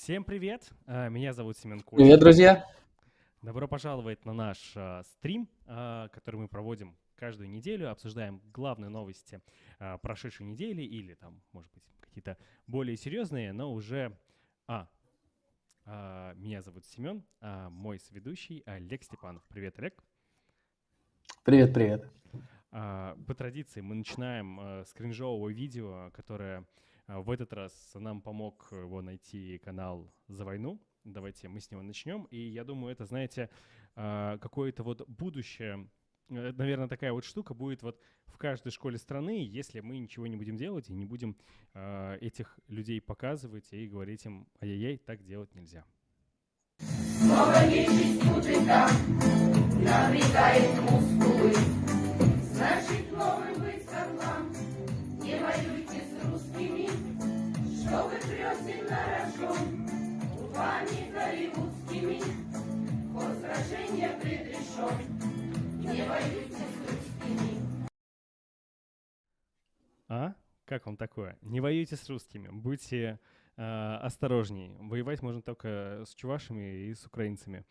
Всем привет! Меня зовут Семен Привет, Костин. друзья. Добро пожаловать на наш стрим, который мы проводим каждую неделю. Обсуждаем главные новости прошедшей недели или там, может быть, какие-то более серьезные, но уже... Меня зовут Семен, мой соведущий Олег Степанов. Привет, Олег. Привет, привет. По традиции мы начинаем с кринжового видео, которое в этот раз нам помог его найти канал «За войну». Давайте мы с него начнем. И я думаю, это, знаете, какое-то вот будущее, наверное, такая вот штука будет вот в каждой школе страны, если мы ничего не будем делать и не будем этих людей показывать и говорить им: ай-яй-яй, так делать нельзя. Снова нечисть мутыка напрягает мускулы. Значит, новым быть котлам. Не воюйте с русскими, чтобы крестный нарожен. Упами голливудскими ход сражения предрешен. Не воюйте с русскими. Как вам такое? Не воюйте с русскими, будьте осторожней. Воевать можно только с чувашами и с украинцами.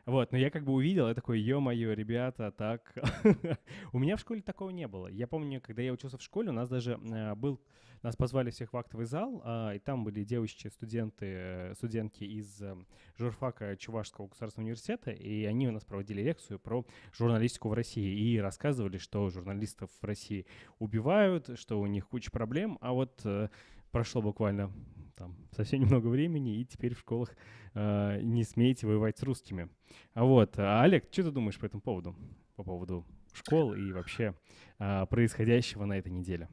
Вот, но я как бы увидел, я такой: ё-моё, ребята, так... У меня в школе такого не было. Я помню, когда я учился в школе, у нас даже нас позвали всех в актовый зал, и там были девочки, студентки из журфака Чувашского государственного университета, и они у нас проводили лекцию про журналистику в России и рассказывали, что журналистов в России убивают, что у них куча проблем, а вот прошло буквально там совсем немного времени, и теперь в школах не смейте воевать с русскими. Олег, что ты думаешь по этому поводу? По поводу школ и вообще происходящего на этой неделе?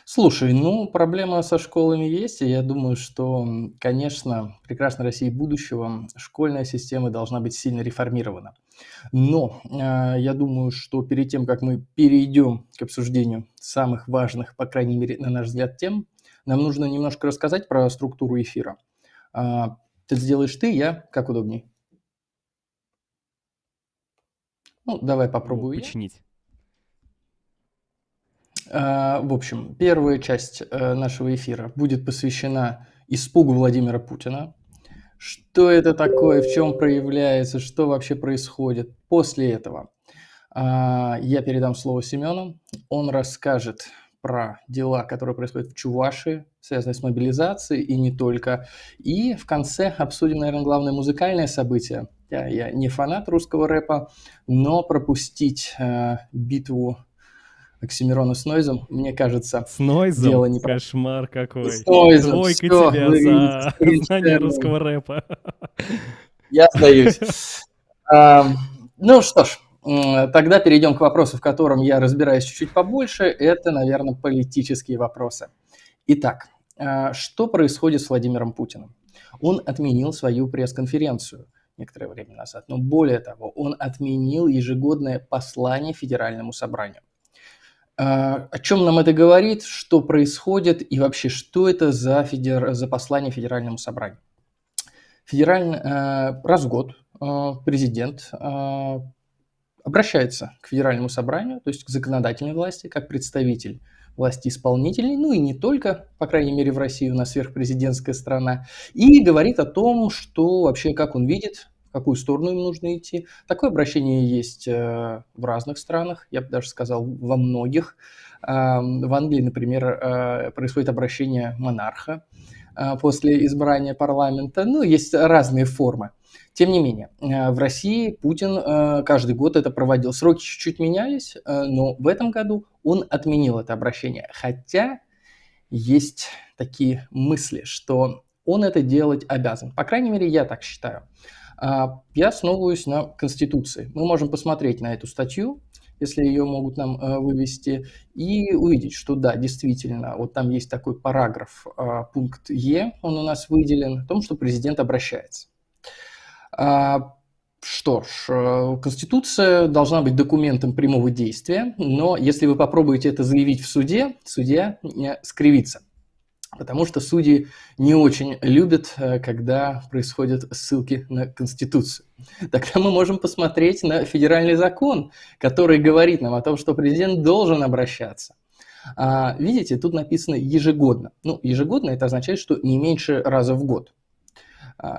Слушай, проблема со школами есть, и я думаю, что, конечно, в прекрасной России будущего школьная система должна быть сильно реформирована. Но я думаю, что перед тем, как мы перейдем к обсуждению самых важных, по крайней мере, на наш взгляд, тем, нам нужно немножко рассказать про структуру эфира. Это сделаешь ты, я, как удобней? Давай попробую я. Починить. В общем, первая часть нашего эфира будет посвящена испугу Владимира Путина. Что это такое, в чем проявляется, что вообще происходит. После этого я передам слово Семену. Он расскажет про дела, которые происходят в Чувашии, связанные с мобилизацией и не только. И в конце обсудим, наверное, главное музыкальное событие. Я не фанат русского рэпа, но пропустить битву Оксимирона с Нойзом, мне кажется, С Нойзом? дело не Кошмар какой. С Нойзом, Двойка все, тебя вы за видите, знание русского рэпа. Я сдаюсь. Что ж, тогда перейдем к вопросу, в котором я разбираюсь чуть-чуть побольше. Это, наверное, политические вопросы. Итак, что происходит с Владимиром Путиным? Он отменил свою пресс-конференцию некоторое время назад, но более того, он отменил ежегодное послание Федеральному собранию. О чем нам это говорит, что происходит и вообще, что это за послание Федеральному собранию? Раз в год президент обращается к Федеральному собранию, то есть к законодательной власти, как представитель власти исполнительной, и не только, по крайней мере в России у нас сверхпрезидентская страна, и говорит о том, что вообще, как он видит, в какую сторону им нужно идти. Такое обращение есть в разных странах, я бы даже сказал, во многих. В Англии, например, происходит обращение монарха после избрания парламента. Есть разные формы. Тем не менее, в России Путин каждый год это проводил. Сроки чуть-чуть менялись, но в этом году он отменил это обращение. Хотя есть такие мысли, что он это делать обязан. По крайней мере, я так считаю. Я основываюсь на Конституции. Мы можем посмотреть на эту статью, если ее могут нам вывести, и увидеть, что да, действительно, вот там есть такой параграф, пункт Е, он у нас выделен, о том, что президент обращается. Что ж, Конституция должна быть документом прямого действия, но если вы попробуете это заявить в суде, судья скривится. Потому что судьи не очень любят, когда происходят ссылки на Конституцию. Тогда мы можем посмотреть на федеральный закон, который говорит нам о том, что президент должен обращаться. Видите, тут написано ежегодно. Ну, ежегодно это означает, что не меньше раза в год.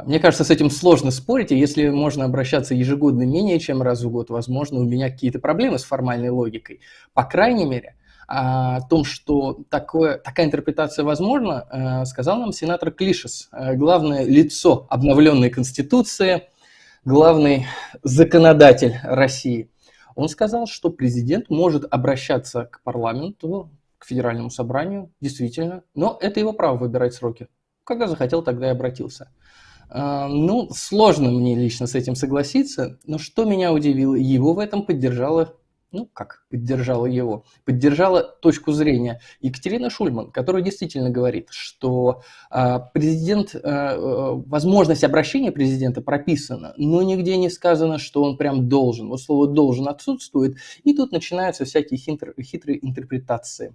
Мне кажется, с этим сложно спорить, и если можно обращаться ежегодно менее чем раз в год, возможно, у меня какие-то проблемы с формальной логикой. По крайней мере, о том, что такая интерпретация возможна, сказал нам сенатор Клишес, главное лицо обновленной Конституции, главный законодатель России. Он сказал, что президент может обращаться к парламенту, к федеральному собранию, действительно, но это его право выбирать сроки. Когда захотел, тогда и обратился. Ну, сложно мне лично с этим согласиться, но что меня удивило, его в этом поддержала, поддержала точку зрения Екатерина Шульман, которая действительно говорит, что возможность обращения президента прописана, но нигде не сказано, что он прям должен. Вот слово «должен» отсутствует, и тут начинаются всякие хитрые интерпретации.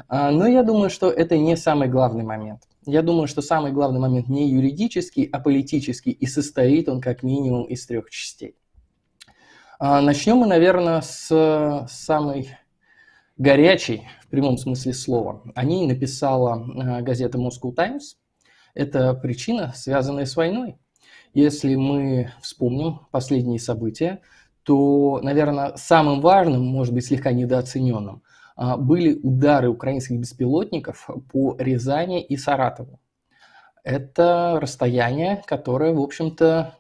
Но я думаю, что это не самый главный момент. Я думаю, что самый главный момент не юридический, а политический, и состоит он как минимум из 3 частей. Начнем мы, наверное, с самой горячей, в прямом смысле слова. О ней написала газета Moscow Times. Это причина, связанная с войной. Если мы вспомним последние события, то, наверное, самым важным, может быть, слегка недооцененным, были удары украинских беспилотников по Рязани и Саратову. Это расстояние, которое, в общем-то,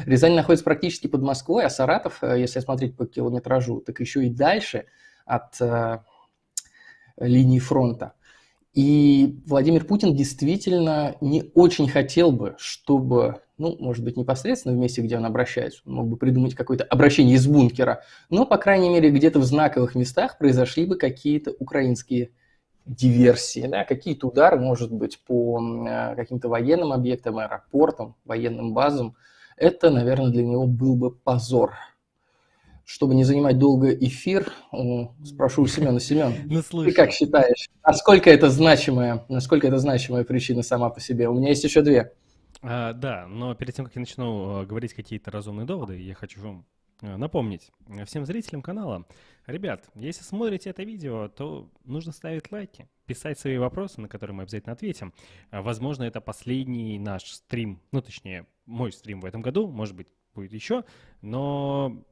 Рязань находится практически под Москвой, а Саратов, если смотреть по километражу, так еще и дальше от линии фронта. И Владимир Путин действительно не очень хотел бы, чтобы, может быть, непосредственно в месте, где он обращается, он мог бы придумать какое-то обращение из бункера, но, по крайней мере, где-то в знаковых местах произошли бы какие-то украинские диверсии, да, какие-то удары, может быть, по каким-то военным объектам, аэропортам, военным базам. Это, наверное, для него был бы позор. Чтобы не занимать долго эфир, спрошу у Семена. Семен, ты как считаешь, насколько это значимая причина сама по себе? У меня есть еще 2. Да, но перед тем, как я начну говорить какие-то разумные доводы, я хочу вам напомнить всем зрителям канала. Ребят, если смотрите это видео, то нужно ставить лайки, писать свои вопросы, на которые мы обязательно ответим. Возможно, это последний наш стрим, точнее, мой стрим в этом году, может быть, будет еще, но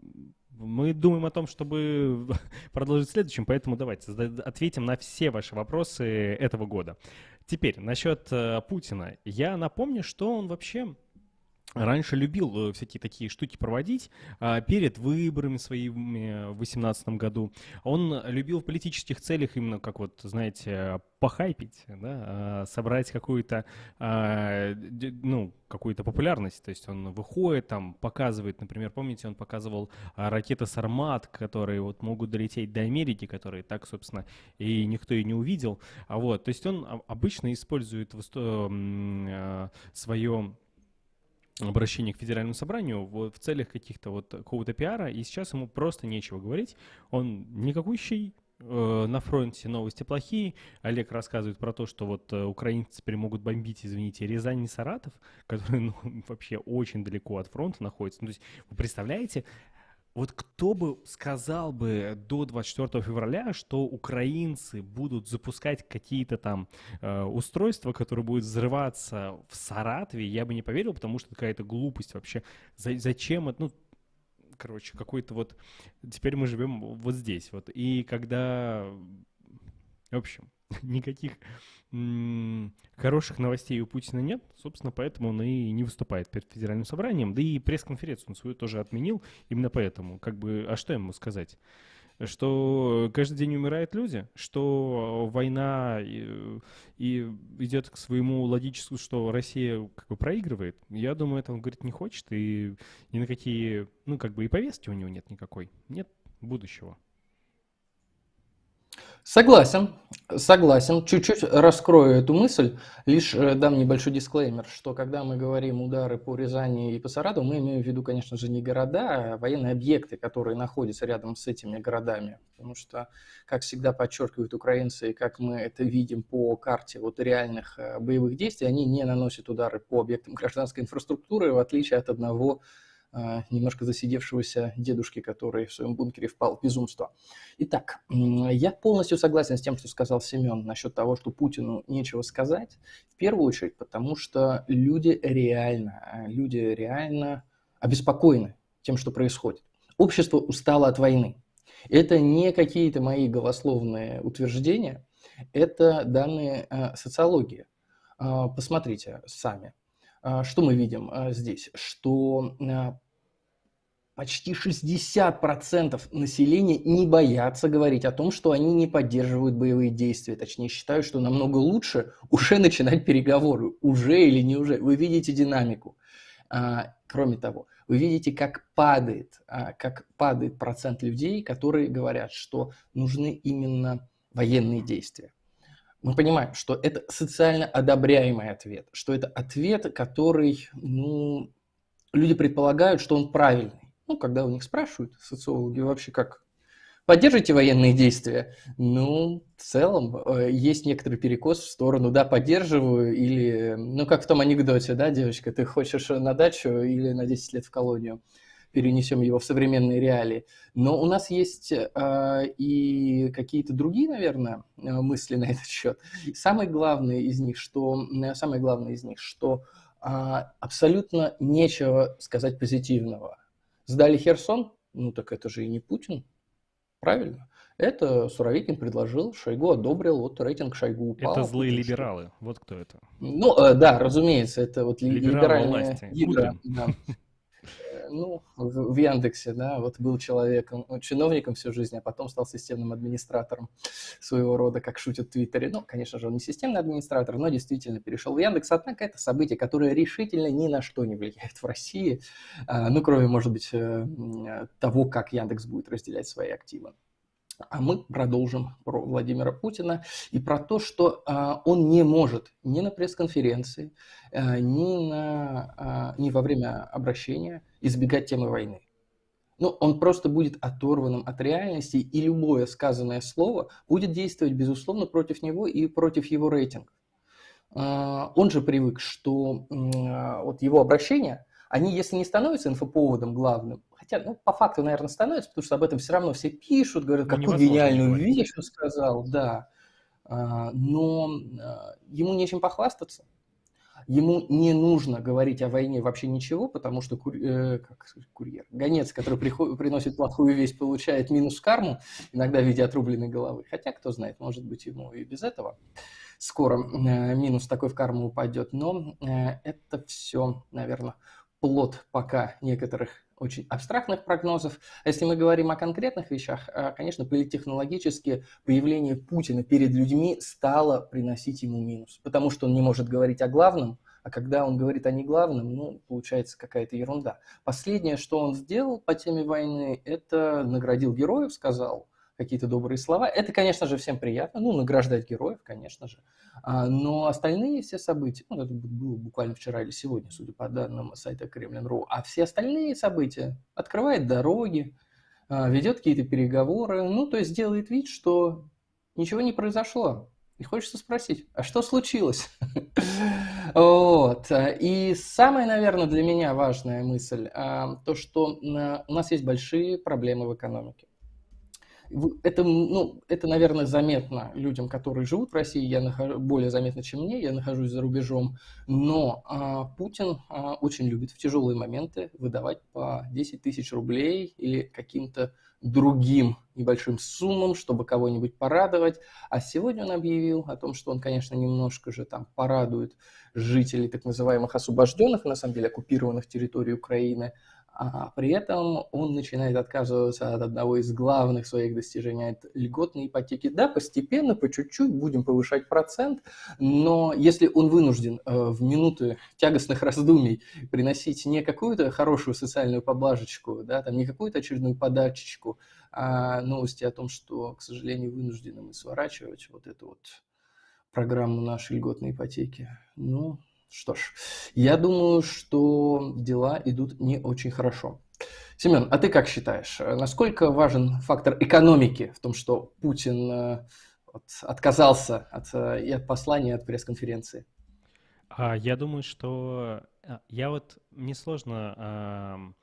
мы думаем о том, чтобы продолжить в следующем, поэтому давайте ответим на все ваши вопросы этого года. Теперь, насчет Путина. Я напомню, что он вообще раньше любил всякие такие штуки проводить перед выборами своими в 2018 году. Он любил в политических целях именно, как вот, знаете, похайпить, да, собрать какую-то популярность. То есть он выходит, там, показывает, например, помните, он показывал ракеты «Сармат», которые вот могут долететь до Америки, которые так, собственно, и никто и не увидел. То есть он обычно использует свое обращение к федеральному собранию в целях какого-то пиара, и сейчас ему просто нечего говорить. Он никакущий, на фронте новости плохие. Олег рассказывает про то, что украинцы теперь могут бомбить, извините, Рязань и Саратов, которые вообще очень далеко от фронта находятся. То есть вы представляете, кто бы сказал бы до 24 февраля, что украинцы будут запускать какие-то там устройства, которые будут взрываться в Саратове, я бы не поверил, потому что какая-то глупость вообще. Зачем это? Какой-то Теперь мы живем вот здесь. И когда... В общем, никаких хороших новостей у Путина нет, собственно, поэтому он и не выступает перед федеральным собранием, да и пресс-конференцию он свою тоже отменил, именно поэтому, а что ему сказать? Что каждый день умирают люди, что война и идет к своему логическому, что Россия проигрывает. Я думаю, этого он говорить не хочет, и ни на какие, и повестки у него нет никакой, нет будущего. Согласен. Чуть-чуть раскрою эту мысль, лишь дам небольшой дисклеймер, что когда мы говорим удары по Рязани и по Саратову, мы имеем в виду, конечно же, не города, а военные объекты, которые находятся рядом с этими городами. Потому что, как всегда подчеркивают украинцы, и как мы это видим по карте реальных боевых действий, они не наносят удары по объектам гражданской инфраструктуры, в отличие от одного немножко засидевшегося дедушки, который в своем бункере впал в безумство. Итак, я полностью согласен с тем, что сказал Семен насчет того, что Путину нечего сказать. В первую очередь, потому что люди реально обеспокоены тем, что происходит. Общество устало от войны. Это не какие-то мои голословные утверждения, это данные социологии. Посмотрите сами, что мы видим здесь, что почти 60% населения не боятся говорить о том, что они не поддерживают боевые действия, точнее считают, что намного лучше уже начинать переговоры, уже или не уже. Вы видите динамику. Кроме того, вы видите, как падает процент людей, которые говорят, что нужны именно военные действия. Мы понимаем, что это социально одобряемый ответ, что это ответ, который, люди предполагают, что он правильный. Когда у них спрашивают, социологи, вообще как, поддержите военные действия? В целом, есть некоторый перекос в сторону, да, поддерживаю, или, как в том анекдоте, да, девочка, ты хочешь на дачу или на 10 лет в колонию? Перенесем его в современные реалии. Но у нас есть и какие-то другие, наверное, мысли на этот счет. Самое главное из них, что абсолютно нечего сказать позитивного. Сдали Херсон? Так это же и не Путин. Правильно? Это Суровикин предложил, Шойгу одобрил, вот рейтинг Шойгу упал. Это злые либералы, вот кто это. Да, разумеется, это вот либеральные гидры. Да. В Яндексе, да, вот был человеком, чиновником всю жизнь, а потом стал системным администратором своего рода, как шутят в Твиттере. Конечно же, он не системный администратор, но действительно перешел в Яндекс. Однако это событие, которое решительно ни на что не влияет в России, кроме, может быть, того, как Яндекс будет разделять свои активы. А мы продолжим про Владимира Путина и про то, что он не может ни на пресс-конференции, ни во время обращения избегать темы войны. Он просто будет оторванным от реальности, и любое сказанное слово будет действовать, безусловно, против него и против его рейтинга. Он же привык, что вот его обращения, они, если не становятся инфоповодом главным, хотя, по факту, наверное, становятся, потому что об этом все равно все пишут, говорят, какую гениальную вещь он сказал, да. Но ему нечем похвастаться. Ему не нужно говорить о войне вообще ничего, потому что гонец, который приносит плохую весть, получает минус карму, иногда в виде отрубленной головы. Хотя, кто знает, может быть, ему и без этого скоро минус такой в карму упадет. Но это все, наверное, плод пока некоторых очень абстрактных прогнозов. А если мы говорим о конкретных вещах, конечно, политтехнологически появление Путина перед людьми стало приносить ему минус, потому что он не может говорить о главном, а когда он говорит о неглавном, получается какая-то ерунда. Последнее, что он сделал по теме войны, это наградил героев, сказал какие-то добрые слова. Это, конечно же, всем приятно, награждать героев, конечно же. Но остальные все события, это было буквально вчера или сегодня, судя по данным сайта Kremlin.ru, а все остальные события: открывает дороги, ведет какие-то переговоры, то есть делает вид, что ничего не произошло. И хочется спросить, а что случилось? И самая, наверное, для меня важная мысль, то, что у нас есть большие проблемы в экономике. Это, наверное, заметно людям, которые живут в России, более заметно, чем мне, я нахожусь за рубежом, но Путин очень любит в тяжелые моменты выдавать по 10 тысяч рублей или каким-то другим небольшим суммам, чтобы кого-нибудь порадовать. А сегодня он объявил о том, что он, конечно, немножко же там порадует жителей так называемых освобожденных, на самом деле оккупированных территорий Украины, а при этом он начинает отказываться от одного из главных своих достижений, от льготной ипотеки. Да, постепенно, по чуть-чуть будем повышать процент, но если он вынужден в минуты тягостных раздумий приносить не какую-то хорошую социальную поблажечку, да, там не какую-то очередную подачечку, а новости о том, что, к сожалению, вынуждены мы сворачивать вот эту вот программу нашей льготной ипотеки, что ж, я думаю, что дела идут не очень хорошо. Семен, а ты как считаешь, насколько важен фактор экономики в том, что Путин отказался и от послания, и от пресс-конференции? Я думаю, что мне сложно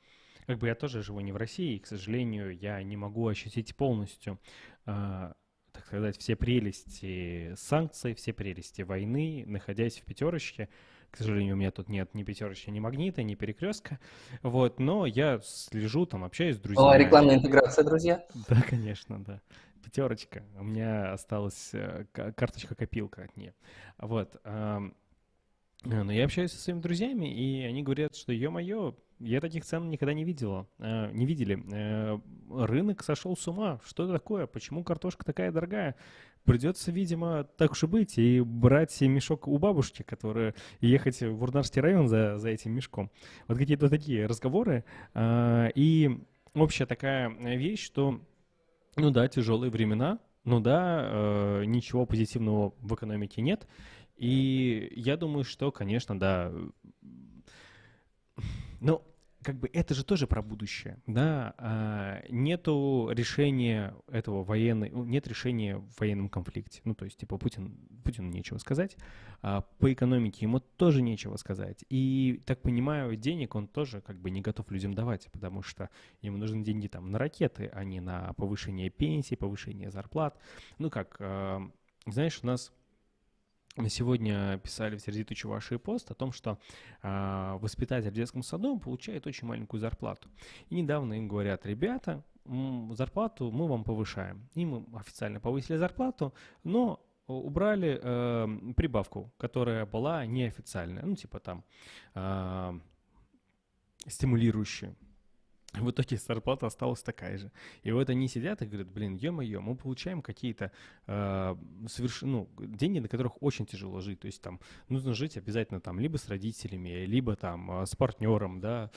как бы я тоже живу не в России, и, к сожалению, я не могу ощутить полностью, так сказать, все прелести санкций, все прелести войны, находясь в пятерочке. К сожалению, у меня тут нет ни пятерочки, ни магнита, ни перекрестка. Вот, но я слежу, там, общаюсь с Была друзьями. рекламная интеграция, друзья. Да, конечно, да. Пятерочка. У меня осталась карточка-копилка от нее. Вот. Но я общаюсь со своими друзьями, и они говорят, что, ё-моё, я таких цен никогда не видела, не видели. Рынок сошел с ума. Что это такое? Почему картошка такая дорогая? Придется, видимо, так уж и быть, и брать мешок у бабушки, и ехать в Урдарский район за этим мешком. Вот какие-то такие разговоры. И общая такая вещь, что, ну да, тяжелые времена, ну да, ничего позитивного в экономике нет. И я думаю, что, конечно, да, ну, как бы это же тоже про будущее, да, нету решения нет решения в военном конфликте, ну, то есть, типа, Путину нечего сказать, по экономике ему тоже нечего сказать, и, так понимаю, денег он тоже, как бы, не готов людям давать, потому что ему нужны деньги, там, на ракеты, а не на повышение пенсий, повышение зарплат, ну, как, знаешь, у нас сегодня писали в «Сердитый Чувашии» пост о том, что воспитатель в детском саду получает очень маленькую зарплату. И недавно им говорят: ребята, зарплату мы вам повышаем. Им официально повысили зарплату, но убрали прибавку, которая была неофициальная, ну типа там стимулирующая. В итоге зарплата осталась такая же. И вот они сидят и говорят: блин, ё-моё, мы получаем какие-то деньги, на которых очень тяжело жить. То есть там нужно жить обязательно там либо с родителями, либо там с партнером, да,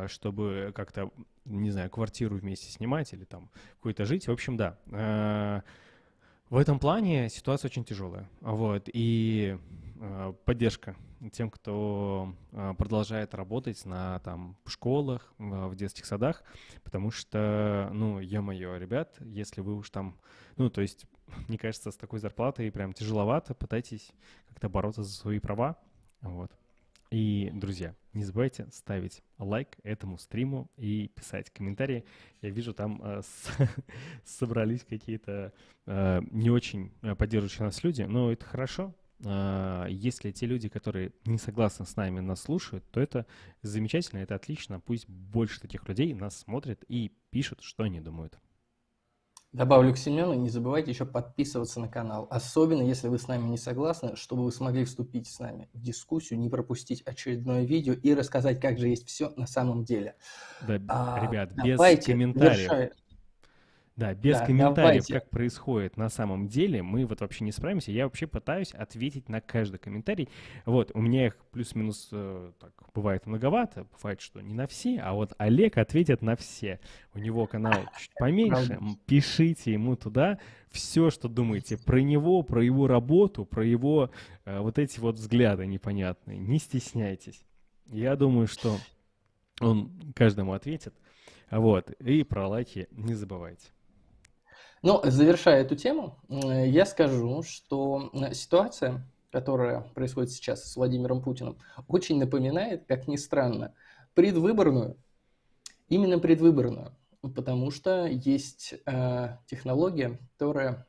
чтобы как-то, не знаю, квартиру вместе снимать или там какой-то жить. В общем, да. В этом плане ситуация очень тяжелая. Вот. И поддержка тем, кто продолжает работать на там школах, в детских садах, потому что, ну, ё-моё, ребят, если вы уж там, ну, то есть, мне кажется, с такой зарплатой прям тяжеловато, пытайтесь как-то бороться за свои права, вот. И, друзья, не забывайте ставить лайк этому стриму и писать комментарии. Я вижу, там собрались какие-то не очень поддерживающие нас люди, но это хорошо. Если те люди, которые не согласны с нами, нас слушают, то это замечательно, это отлично. Пусть больше таких людей нас смотрят и пишут, что они думают. Добавлю к Семену, не забывайте еще подписываться на канал, особенно если вы с нами не согласны, чтобы вы смогли вступить с нами в дискуссию, не пропустить очередное видео и рассказать, как же есть все на самом деле. Да, ребят, без Давайте, комментариев. Да, без комментариев, давайте. как происходит на самом деле, мы вот вообще не справимся. Я вообще пытаюсь ответить на каждый комментарий. Вот, у меня их плюс-минус так бывает многовато, бывает, что не на все, а вот Олег ответит на все. У него канал чуть поменьше, пишите ему туда все, что думаете про него, про его работу, про его вот эти вот взгляды непонятные. Не стесняйтесь. Я думаю, что он каждому ответит. Вот, и про лайки не забывайте. Ну, завершая эту тему, я скажу, что ситуация, которая происходит сейчас с Владимиром Путиным, очень напоминает, как ни странно, предвыборную. Именно предвыборную. Потому что есть технология, которая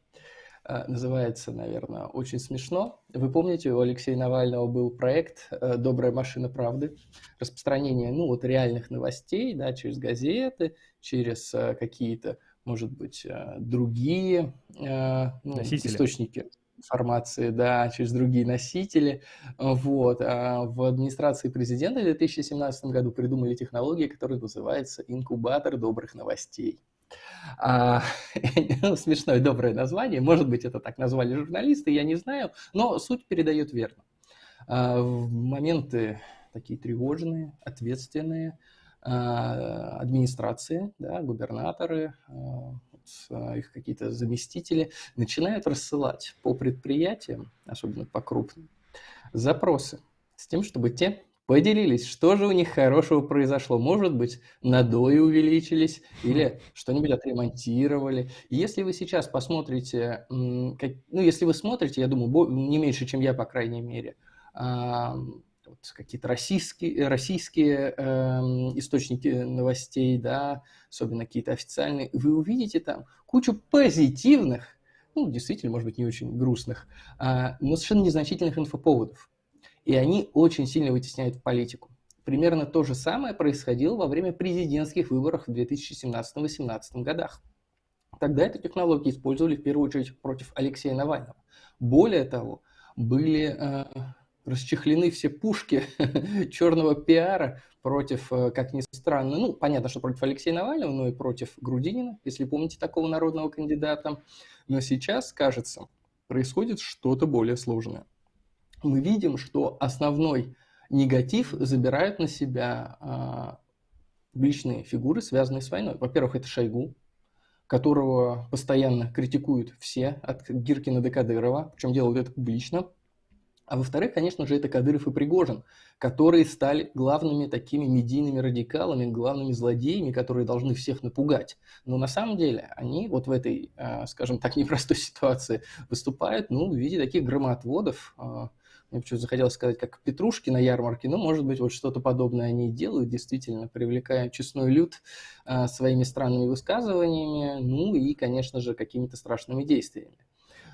называется, наверное, очень смешно. Вы помните, у Алексея Навального был проект «Добрая машина правды», распространение, ну, вот реальных новостей, да, через газеты, через какие-то, может быть, другие источники информации, да, через другие носители. Вот. В администрации президента в 2017 году придумали технологию, которая называется «Инкубатор добрых новостей». Смешное доброе название, может быть, это так назвали журналисты, я не знаю, но суть передает верно. В моменты такие тревожные, ответственные, администрации, да, губернаторы, их какие-то заместители начинают рассылать по предприятиям, особенно по крупным, запросы с тем, чтобы те поделились, что же у них хорошего произошло. Может быть, надои увеличились или что-нибудь отремонтировали. И если вы сейчас посмотрите, если вы смотрите, я думаю, не меньше, чем я, по крайней мере, вот какие-то российские источники новостей, да, особенно какие-то официальные, вы увидите там кучу позитивных, ну, действительно, может быть, не очень грустных, но совершенно незначительных инфоповодов. И они очень сильно вытесняют политику. Примерно то же самое происходило во время президентских выборов в 2017-2018 годах. Тогда эту технологию использовали в первую очередь против Алексея Навального. Более того, были расчехлены все пушки черного пиара против, как ни странно, ну, понятно, что против Алексея Навального, но и против Грудинина, если помните такого народного кандидата. Но сейчас, кажется, происходит что-то более сложное. Мы видим, что основной негатив забирают на себя публичные фигуры, связанные с войной. Во-первых, это Шойгу, которого постоянно критикуют все, от Гиркина до Кадырова, причем делают это публично. А во-вторых, конечно же, это Кадыров и Пригожин, которые стали главными такими медийными радикалами, главными злодеями, которые должны всех напугать. Но на самом деле они вот в этой, скажем так, непростой ситуации выступают, ну, в виде таких громоотводов. Мне почему-то захотелось сказать, как петрушки на ярмарке, но, может быть, вот что-то подобное они и делают, действительно, привлекая честной люд своими странными высказываниями, ну и, конечно же, какими-то страшными действиями.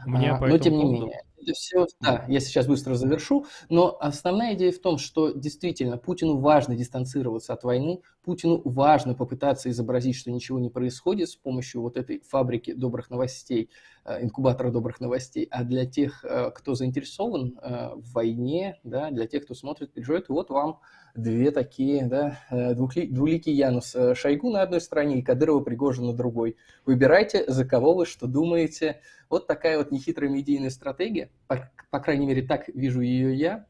Но, тем не менее, это все, да, я сейчас быстро завершу, но основная идея в том, что действительно Путину важно дистанцироваться от войны, Путину важно попытаться изобразить, что ничего не происходит с помощью вот этой фабрики добрых новостей, инкубатора добрых новостей, а для тех, кто заинтересован в войне, да, для тех, кто смотрит, переживает, вот вам две такие, да, двуликий Янус, Шойгу на одной стороне и Кадырова, Пригожина на другой. Выбирайте, за кого вы, что думаете. Вот такая вот нехитрая медийная стратегия, по крайней мере, так вижу ее я.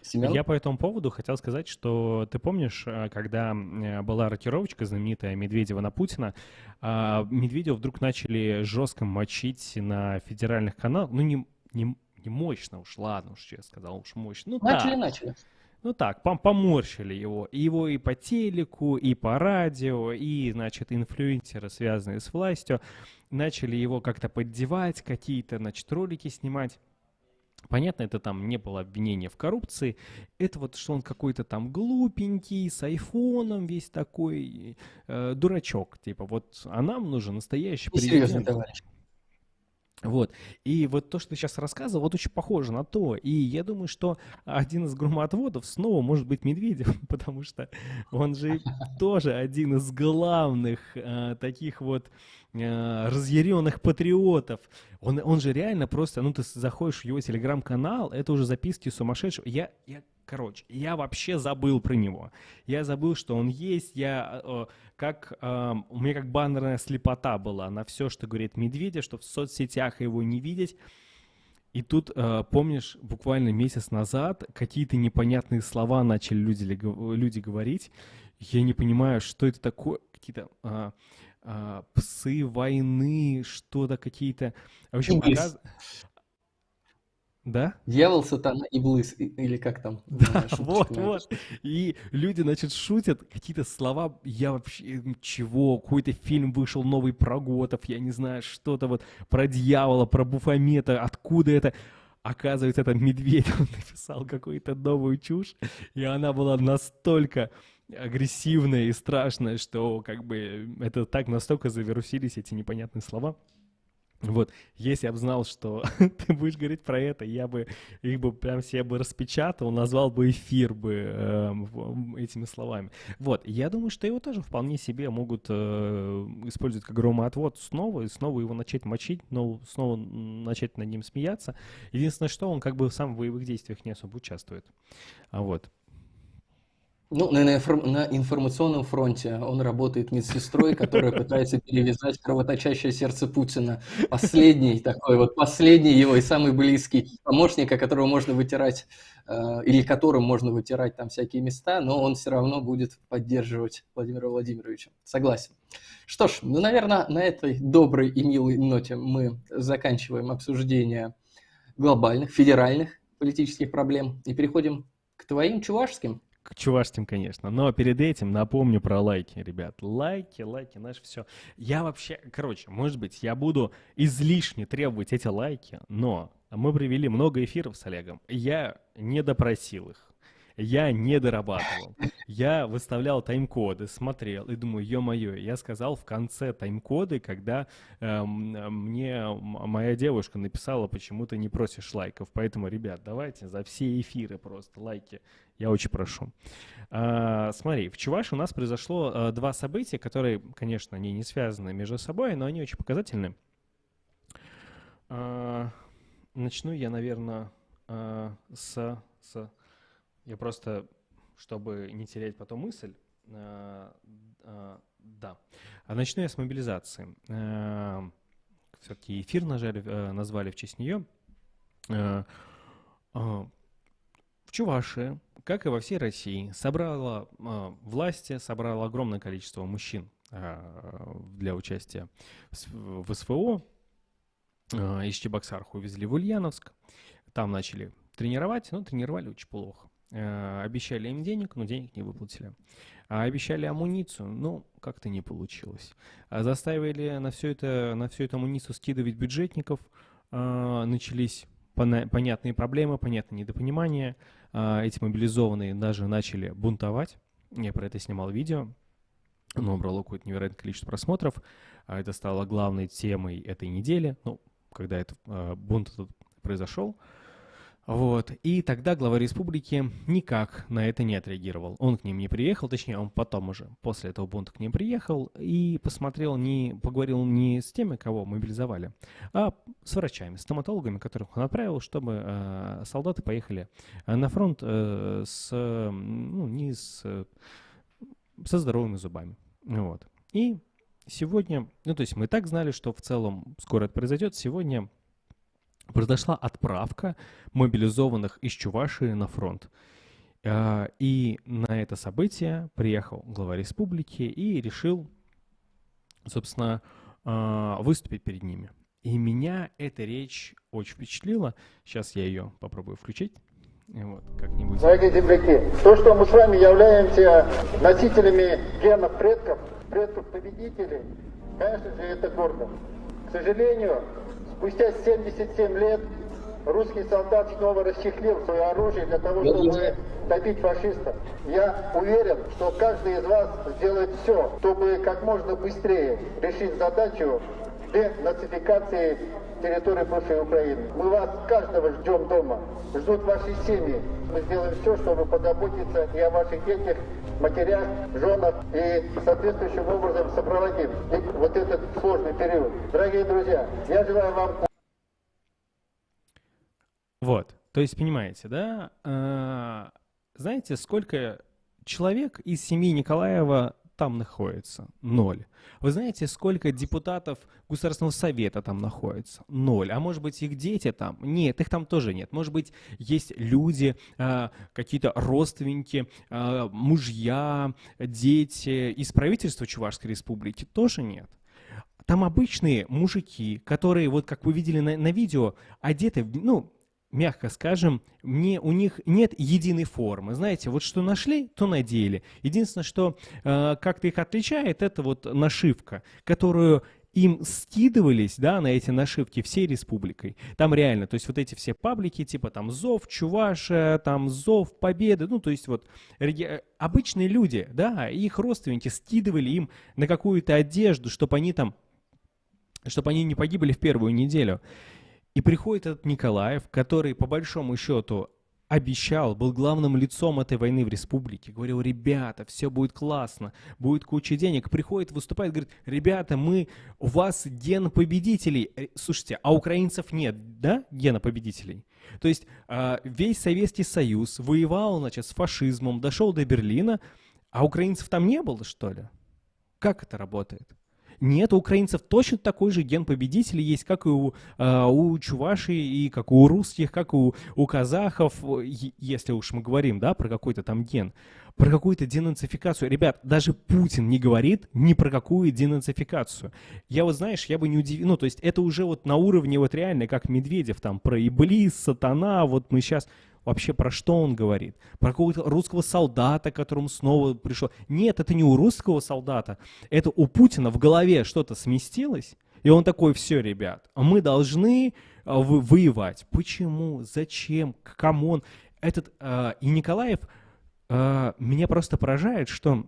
Семен? Я по этому поводу хотел сказать, что ты помнишь, когда была рокировочка знаменитая Медведева на Путина, Медведева вдруг начали жестко мочить на федеральных каналах, ну не мощно уж, ладно уж, я сказал, уж мощно. Ну, Начали. Ну так, поморщили его. Его и по телеку, и по радио, и, значит, инфлюенсеры, связанные с властью, начали его как-то поддевать, какие-то, значит, ролики снимать. Понятно, это там не было обвинения в коррупции. Это вот, что он какой-то там глупенький, с айфоном весь такой, дурачок. Типа, вот, а нам нужен настоящий президент. Серьезный товарищ. Вот. И вот то, что ты сейчас рассказывал, вот очень похоже на то. И я думаю, что один из громоотводов снова может быть Медведев, потому что он же тоже один из главных таких вот разъяренных патриотов. Он же реально просто, ну ты заходишь в его телеграм-канал, это уже записки сумасшедшего. Короче, я вообще забыл про него. Я забыл, что он есть. У меня как баннерная слепота была на все, что говорит Медведев, что в соцсетях его не видеть. И тут, помнишь, буквально месяц назад какие-то непонятные слова начали люди говорить. Я не понимаю, что это такое. Какие-то псы войны, что-то какие-то... В общем, да? Дьявол, сатана и блыз, или как там? Да, вот. И люди, значит, шутят какие-то слова, я вообще, чего, какой-то фильм вышел новый про готов, я не знаю, что-то вот про дьявола, про Буфомета, откуда это? Оказывается, это Медведев написал какую-то новую чушь, и она была настолько агрессивная и страшная, что как бы это так настолько завирусились эти непонятные слова. Вот, если я бы знал, что ты будешь говорить про это, я бы их бы прям себе бы распечатал, назвал бы эфир бы этими словами. Вот, я думаю, что его тоже вполне себе могут использовать как громоотвод снова, и снова его начать мочить, но снова начать над ним смеяться. Единственное, что он как бы сам в боевых действиях не особо участвует. Вот. Ну, на информационном фронте он работает медсестрой, которая пытается перевязать кровоточащее сердце Путина. Последний его и самый близкий помощник, о которого можно вытирать, или которым можно вытирать там всякие места, но он все равно будет поддерживать Владимира Владимировича. Согласен. Что ж, ну, наверное, на этой доброй и милой ноте мы заканчиваем обсуждение глобальных, федеральных политических проблем и переходим к твоим чувашским. К чувашским, конечно. Но перед этим напомню про лайки, ребят. Лайки, наше все. Я вообще, может быть, я буду излишне требовать эти лайки, но мы провели много эфиров с Олегом. Я не допросил их. я не дорабатывал. Я выставлял тайм-коды, смотрел и думаю, ё-моё, я сказал в конце тайм-коды, когда мне моя девушка написала, почему ты не просишь лайков. Поэтому, ребят, давайте за все эфиры просто лайки. Я очень прошу. Смотри, в Чувашии у нас произошло два события, которые, конечно, они не связаны между собой, но они очень показательны. Начну я, наверное, я просто, чтобы не терять потом мысль, да. Начну я с мобилизации. Все-таки эфир назвали в честь нее. В Чувашии, как и во всей России, власти собрало огромное количество мужчин для участия в СВО. Из Чебоксарха увезли в Ульяновск. Там начали тренировать, но тренировали очень плохо. Обещали им денег, но денег не выплатили. Обещали амуницию, но как-то не получилось. Заставили на всю эту амуницию скидывать бюджетников. Начались понятные проблемы, понятные недопонимания. Эти мобилизованные даже начали бунтовать. Я про это снимал видео. Оно набрало какое-то невероятное количество просмотров. Это стало главной темой этой недели, когда этот бунт произошел. Вот. И тогда глава республики никак на это не отреагировал. Он к ним не приехал, точнее, он потом уже, после этого бунта к ним приехал и поговорил не с теми, кого мобилизовали, а с врачами, стоматологами, которых он отправил, чтобы солдаты поехали на фронт со здоровыми зубами. Вот. И сегодня, то есть мы и так знали, что в целом скоро это произойдет, сегодня произошла отправка мобилизованных из Чувашии на фронт. И на это событие приехал глава республики и решил, собственно, выступить перед ними. И меня эта речь очень впечатлила. Сейчас я ее попробую включить. Вот, как-нибудь. Дорогие земляки, то, что мы с вами являемся носителями генов предков победителей, конечно же, это гордо. К сожалению, спустя 77 лет русский солдат снова расчехлил свое оружие для того, чтобы добить фашистов. Я уверен, что каждый из вас сделает все, чтобы как можно быстрее решить задачу денацификации территории бывшей Украины. Мы вас каждого ждем дома, ждут ваши семьи. Мы сделаем все, чтобы позаботиться и о ваших детях, матерях, женах и соответствующим образом сопроводим вот этот сложный период. Дорогие друзья, я желаю вам... Вот, то есть, понимаете, да? Знаете, сколько человек из семьи Николаева там находится? 0. Вы знаете, сколько депутатов Государственного совета там находится? 0. А может быть, их дети там? Нет, их там тоже нет. Может быть, есть люди, какие-то родственники, мужья, дети из правительства Чувашской республики? Тоже нет. Там обычные мужики, которые, вот как вы видели на видео, одеты, мягко скажем, у них нет единой формы. Знаете, вот что нашли, то надели. Единственное, что как-то их отличает, это вот нашивка, которую им скидывались, да, на эти нашивки всей республикой. Там реально, то есть вот эти все паблики, типа там ЗОВ, Чувашия, там ЗОВ, Победы, то есть вот обычные люди, да, их родственники скидывали им на какую-то одежду, чтобы они не погибли в первую неделю. И приходит этот Николаев, который, по большому счету, был главным лицом этой войны в республике. Говорил, ребята, все будет классно, будет куча денег. Приходит, выступает, говорит, ребята, у вас ген победителей. Слушайте, а украинцев нет, да, гена победителей? То есть весь Советский Союз воевал, значит, с фашизмом, дошел до Берлина, а украинцев там не было, что ли? Как это работает? Нет, у украинцев точно такой же ген победителей есть, как и у чувашей, и как у русских, как и у казахов, если уж мы говорим, да, про какой-то там ген, про какую-то денацификацию. Ребят, даже Путин не говорит ни про какую денацификацию. Я бы не удивил, то есть это уже вот на уровне вот реально, как Медведев там про Иблис, сатана, вот мы сейчас... Вообще про что он говорит? Про какого-то русского солдата, к которому снова пришел. Нет, это не у русского солдата. Это у Путина в голове что-то сместилось. И он такой, все, ребят, мы должны воевать. Почему? Зачем? Камон? И Николаев меня просто поражает, что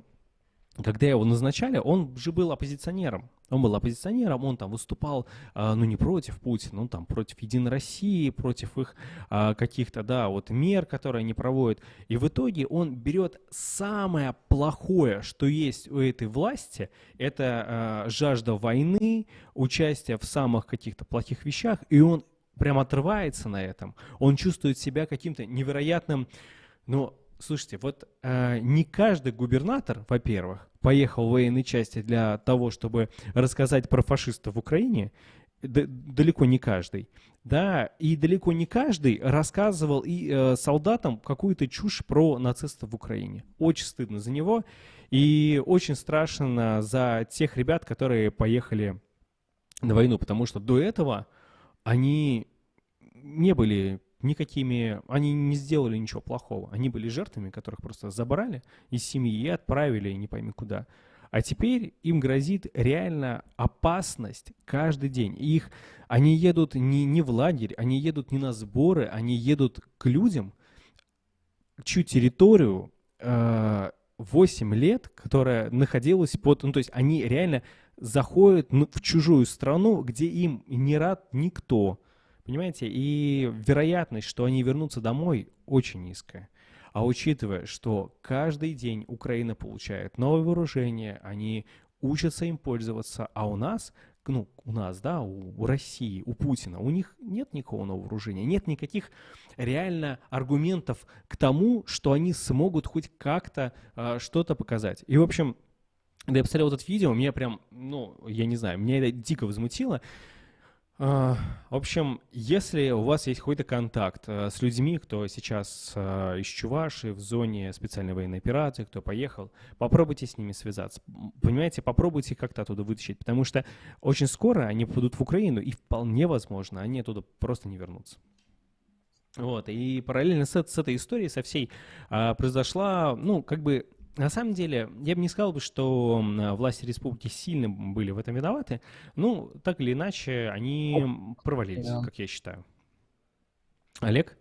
когда его назначали, он же был оппозиционером. Он там выступал, ну, не против Путина, он там против Единой России, против их каких-то, да, вот мер, которые они проводят. И в итоге он берет самое плохое, что есть у этой власти, это жажда войны, участие в самых каких-то плохих вещах, и он прям отрывается на этом. Он чувствует себя каким-то невероятным, ну, слушайте, вот не каждый губернатор, во-первых, поехал в военные части для того, чтобы рассказать про фашистов в Украине, далеко не каждый, да, и далеко не каждый рассказывал и солдатам какую-то чушь про нацистов в Украине. Очень стыдно за него и очень страшно за тех ребят, которые поехали на войну, потому что до этого они не были никакими, они не сделали ничего плохого. Они были жертвами, которых просто забрали из семьи и отправили не пойми куда. А теперь им грозит реально опасность каждый день. Они едут не в лагерь, они едут не на сборы, они едут к людям, чью территорию 8 лет, которая находилась под... Ну, то есть они реально заходят в чужую страну, где им не рад никто. Понимаете? И вероятность, что они вернутся домой, очень низкая. А учитывая, что каждый день Украина получает новое вооружение, они учатся им пользоваться, а у нас, да, у России, у Путина, у них нет никакого нового вооружения, нет никаких реально аргументов к тому, что они смогут хоть как-то что-то показать. И, в общем, когда я посмотрел это видео, меня прям, я не знаю, меня это дико возмутило. В общем, если у вас есть какой-то контакт с людьми, кто сейчас из Чувашии в зоне специальной военной операции, кто поехал, попробуйте с ними связаться. Понимаете, попробуйте как-то оттуда вытащить, потому что очень скоро они попадут в Украину, и вполне возможно, они оттуда просто не вернутся. Вот, и параллельно с этой историей, со всей, произошла, на самом деле, я бы не сказал, что власти республики сильно были в этом виноваты. Так или иначе, они провалились, как я считаю. Олег?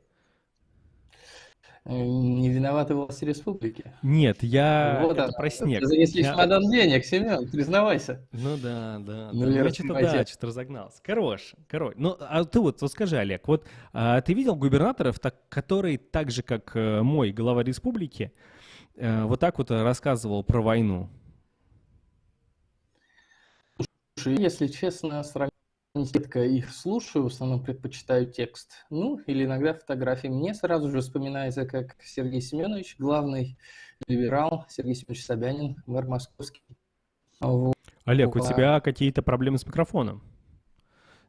Не виноваты власти республики. Нет, это про снег. Ты занесли чемодан денег, Семен, признавайся. Да. Я что-то разогнался. Короче. А ты вот скажи, Олег, ты видел губернаторов, которые так же, как мой глава республики, вот так вот рассказывал про войну? Слушай, если честно, сравнительно редко их слушаю, в основном предпочитаю текст. Или иногда фотографии. Мне сразу же вспоминается, как Сергей Семенович, главный либерал, Сергей Семенович Собянин, мэр московский. Олег, у тебя какие-то проблемы с микрофоном?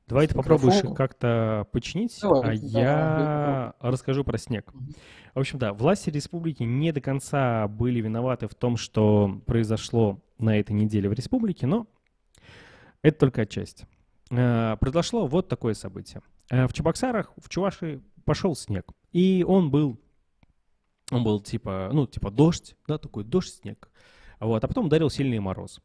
Давай ты попробуешь их как-то починить, я расскажу про снег. В общем, да, власти республики не до конца были виноваты в том, что произошло на этой неделе в республике, но это только отчасти. Произошло вот такое событие. В Чебоксарах, в Чувашии пошел снег, и он был типа дождь, да, такой дождь-снег. А потом ударил сильный мороз.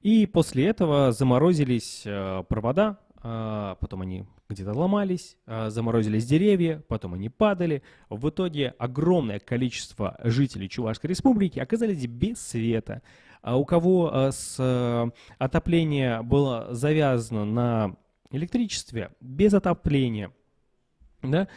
И после этого заморозились провода, потом они где-то ломались, заморозились деревья, потом они падали. В итоге огромное количество жителей Чувашской республики оказались без света. У кого отопление было завязано на электричестве, без отопления, да,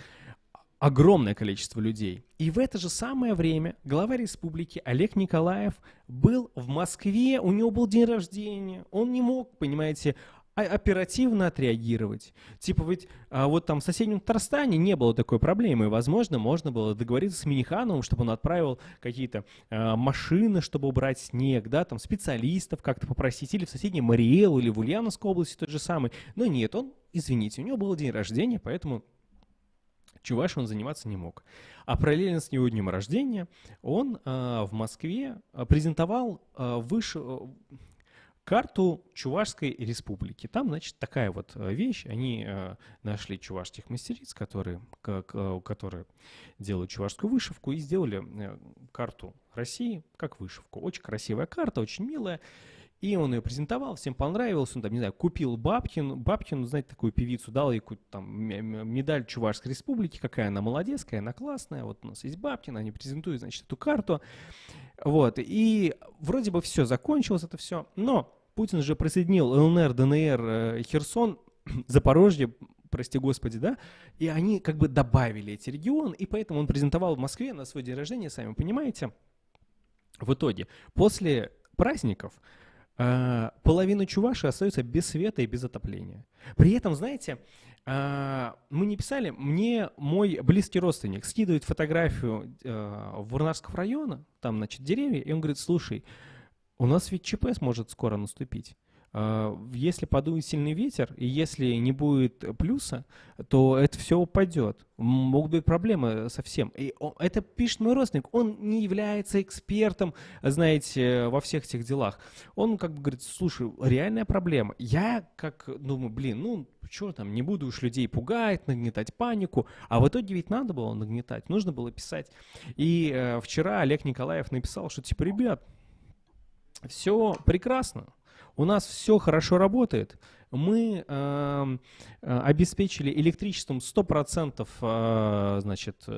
огромное количество людей. И в это же самое время глава республики Олег Николаев был в Москве, у него был день рождения, он не мог, понимаете, оперативно отреагировать. Ведь вот там в соседнем Татарстане не было такой проблемы. Возможно, можно было договориться с Минихановым, чтобы он отправил какие-то машины, чтобы убрать снег, да, там специалистов как-то попросить, или в соседней Мариэл, или в Ульяновской области тот же самый. Но нет, извините, у него был день рождения, поэтому Чуваши он заниматься не мог. А параллельно с его днем рождения он в Москве презентовал карту Чувашской республики. Там, значит, такая вот вещь. Они нашли чувашских мастериц, которые делают чувашскую вышивку, и сделали карту России как вышивку. Очень красивая карта, очень милая. И он ее презентовал, всем понравилось, он там, не знаю, купил Бабкину, знаете, такую певицу, дал ей какую-то там медаль Чувашской республики, какая она молодец, какая она классная, вот у нас есть Бабкина, они презентуют, значит, эту карту, вот, и вроде бы все, закончилось это все, но Путин же присоединил ЛНР, ДНР, Херсон, Запорожье, прости господи, да, и они как бы добавили эти регионы, и поэтому он презентовал в Москве на свой день рождения, сами понимаете. В итоге, после праздников половина Чувашии остается без света и без отопления. При этом, знаете, мы не писали, мне мой близкий родственник скидывает фотографию Варнарского района, там, значит, деревья, и он говорит, слушай, у нас ведь ЧП может скоро наступить. Если подует сильный ветер, и если не будет плюса, то это все упадет. Могут быть проблемы совсем. И это пишет мой родственник. Он не является экспертом, знаете, во всех этих делах. Он как бы говорит, слушай, реальная проблема. Я как думаю, что там, не буду уж людей пугать, нагнетать панику. А в итоге ведь надо было нагнетать, нужно было писать. И вчера Олег Николаев написал, что типа, ребят, все прекрасно. У нас все хорошо работает. Мы обеспечили электричеством 100% значит,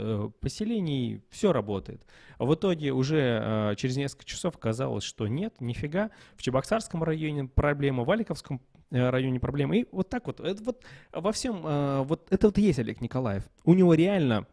поселений, все работает. В итоге уже через несколько часов оказалось, что нет, нифига. В Чебоксарском районе проблема, в Валиковском районе проблема. И вот так вот, это вот во всем, вот это вот и есть Олег Николаев. У него реально...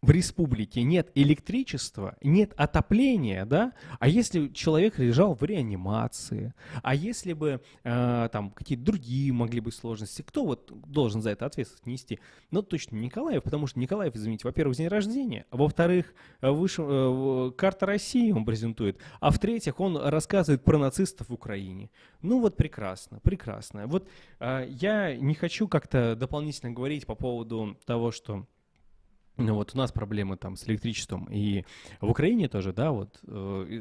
в республике нет электричества, нет отопления, да, а если человек лежал в реанимации, а если бы там какие-то другие могли быть сложности, кто вот должен за это ответственность нести? Ну, точно Николаев, потому что Николаев, извините, во-первых, день рождения, во-вторых, карта России он презентует, а в-третьих, он рассказывает про нацистов в Украине. Ну вот прекрасно, прекрасно. Вот я не хочу как-то дополнительно говорить по поводу того, что ну вот у нас проблемы там с электричеством, и в Украине тоже, да, вот,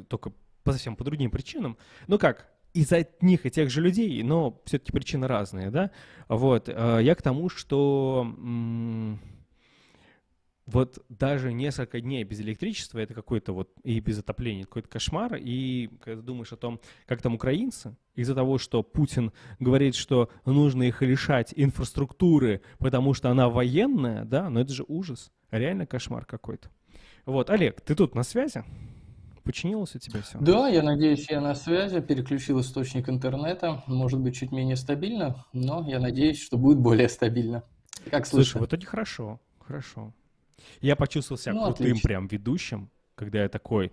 только совсем по другим причинам. Ну как, из-за одних и тех же людей, но все-таки причины разные, да. Вот, я к тому, что вот даже несколько дней без электричества, это какой-то вот, и без отопления, какой-то кошмар, и когда думаешь о том, как там украинцы, из-за того, что Путин говорит, что нужно их лишать инфраструктуры, потому что она военная, да, но это же ужас, реально кошмар какой-то. Вот, Олег, ты тут на связи? Починилось у тебя все? Да, я надеюсь, я на связи, переключил источник интернета, может быть, чуть менее стабильно, но я надеюсь, что будет более стабильно. Как Слушай, слышно? в итоге хорошо, хорошо. Я почувствовал себя Ну, крутым отлично. прям ведущим, когда я такой,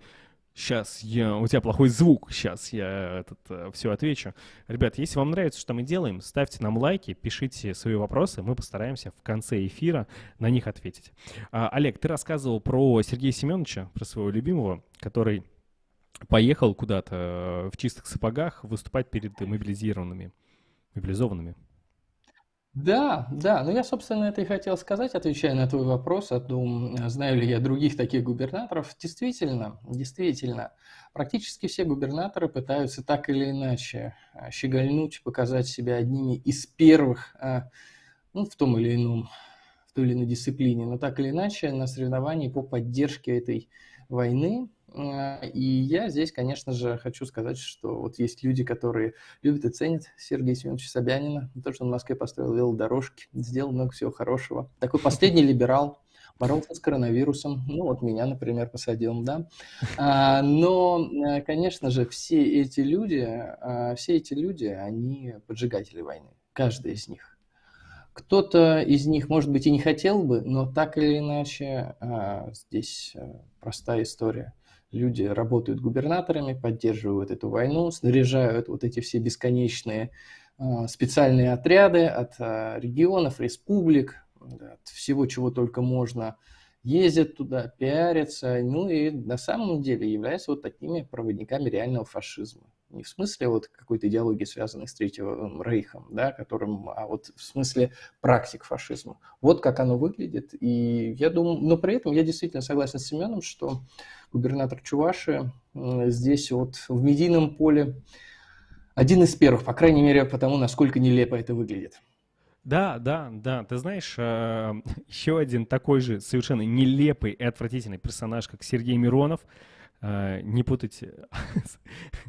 сейчас у тебя плохой звук, сейчас я все отвечу. Ребят, если вам нравится, что мы делаем, ставьте нам лайки, пишите свои вопросы, мы постараемся в конце эфира на них ответить. Олег, ты рассказывал про Сергея Семеновича, про своего любимого, который поехал куда-то в чистых сапогах выступать перед мобилизованными. Да, ну я, собственно, это и хотел сказать, отвечая на твой вопрос о том, знаю ли я других таких губернаторов. Действительно, практически все губернаторы пытаются так или иначе щегольнуть, показать себя одними из первых, ну, в той или иной дисциплине, но так или иначе на соревновании по поддержке этой войны. И я здесь, конечно же, хочу сказать, что вот есть люди, которые любят и ценят Сергея Семеновича Собянина, то, что он в Москве построил велодорожки, сделал много всего хорошего. Такой последний либерал, боролся с коронавирусом, ну вот меня, например, посадил, да. Но, конечно же, все эти люди, они поджигатели войны, каждый из них. Кто-то из них, может быть, и не хотел бы, но так или иначе здесь простая история. Люди работают губернаторами, поддерживают эту войну, снаряжают вот эти все бесконечные специальные отряды от регионов, республик, от всего, чего только можно, ездят туда, пиарятся, ну и на самом деле являются вот такими проводниками реального фашизма. Не в смысле вот какой-то идеологии, связанной с Третьим Рейхом, да, а вот в смысле практик фашизма. Вот как оно выглядит. И я думаю, но при этом я действительно согласен с Семеном, что губернатор Чувашии здесь вот в медийном поле один из первых, по крайней мере, потому насколько нелепо это выглядит. Да. Ты знаешь, еще один такой же совершенно нелепый и отвратительный персонаж, как Сергей Миронов, Не путайте,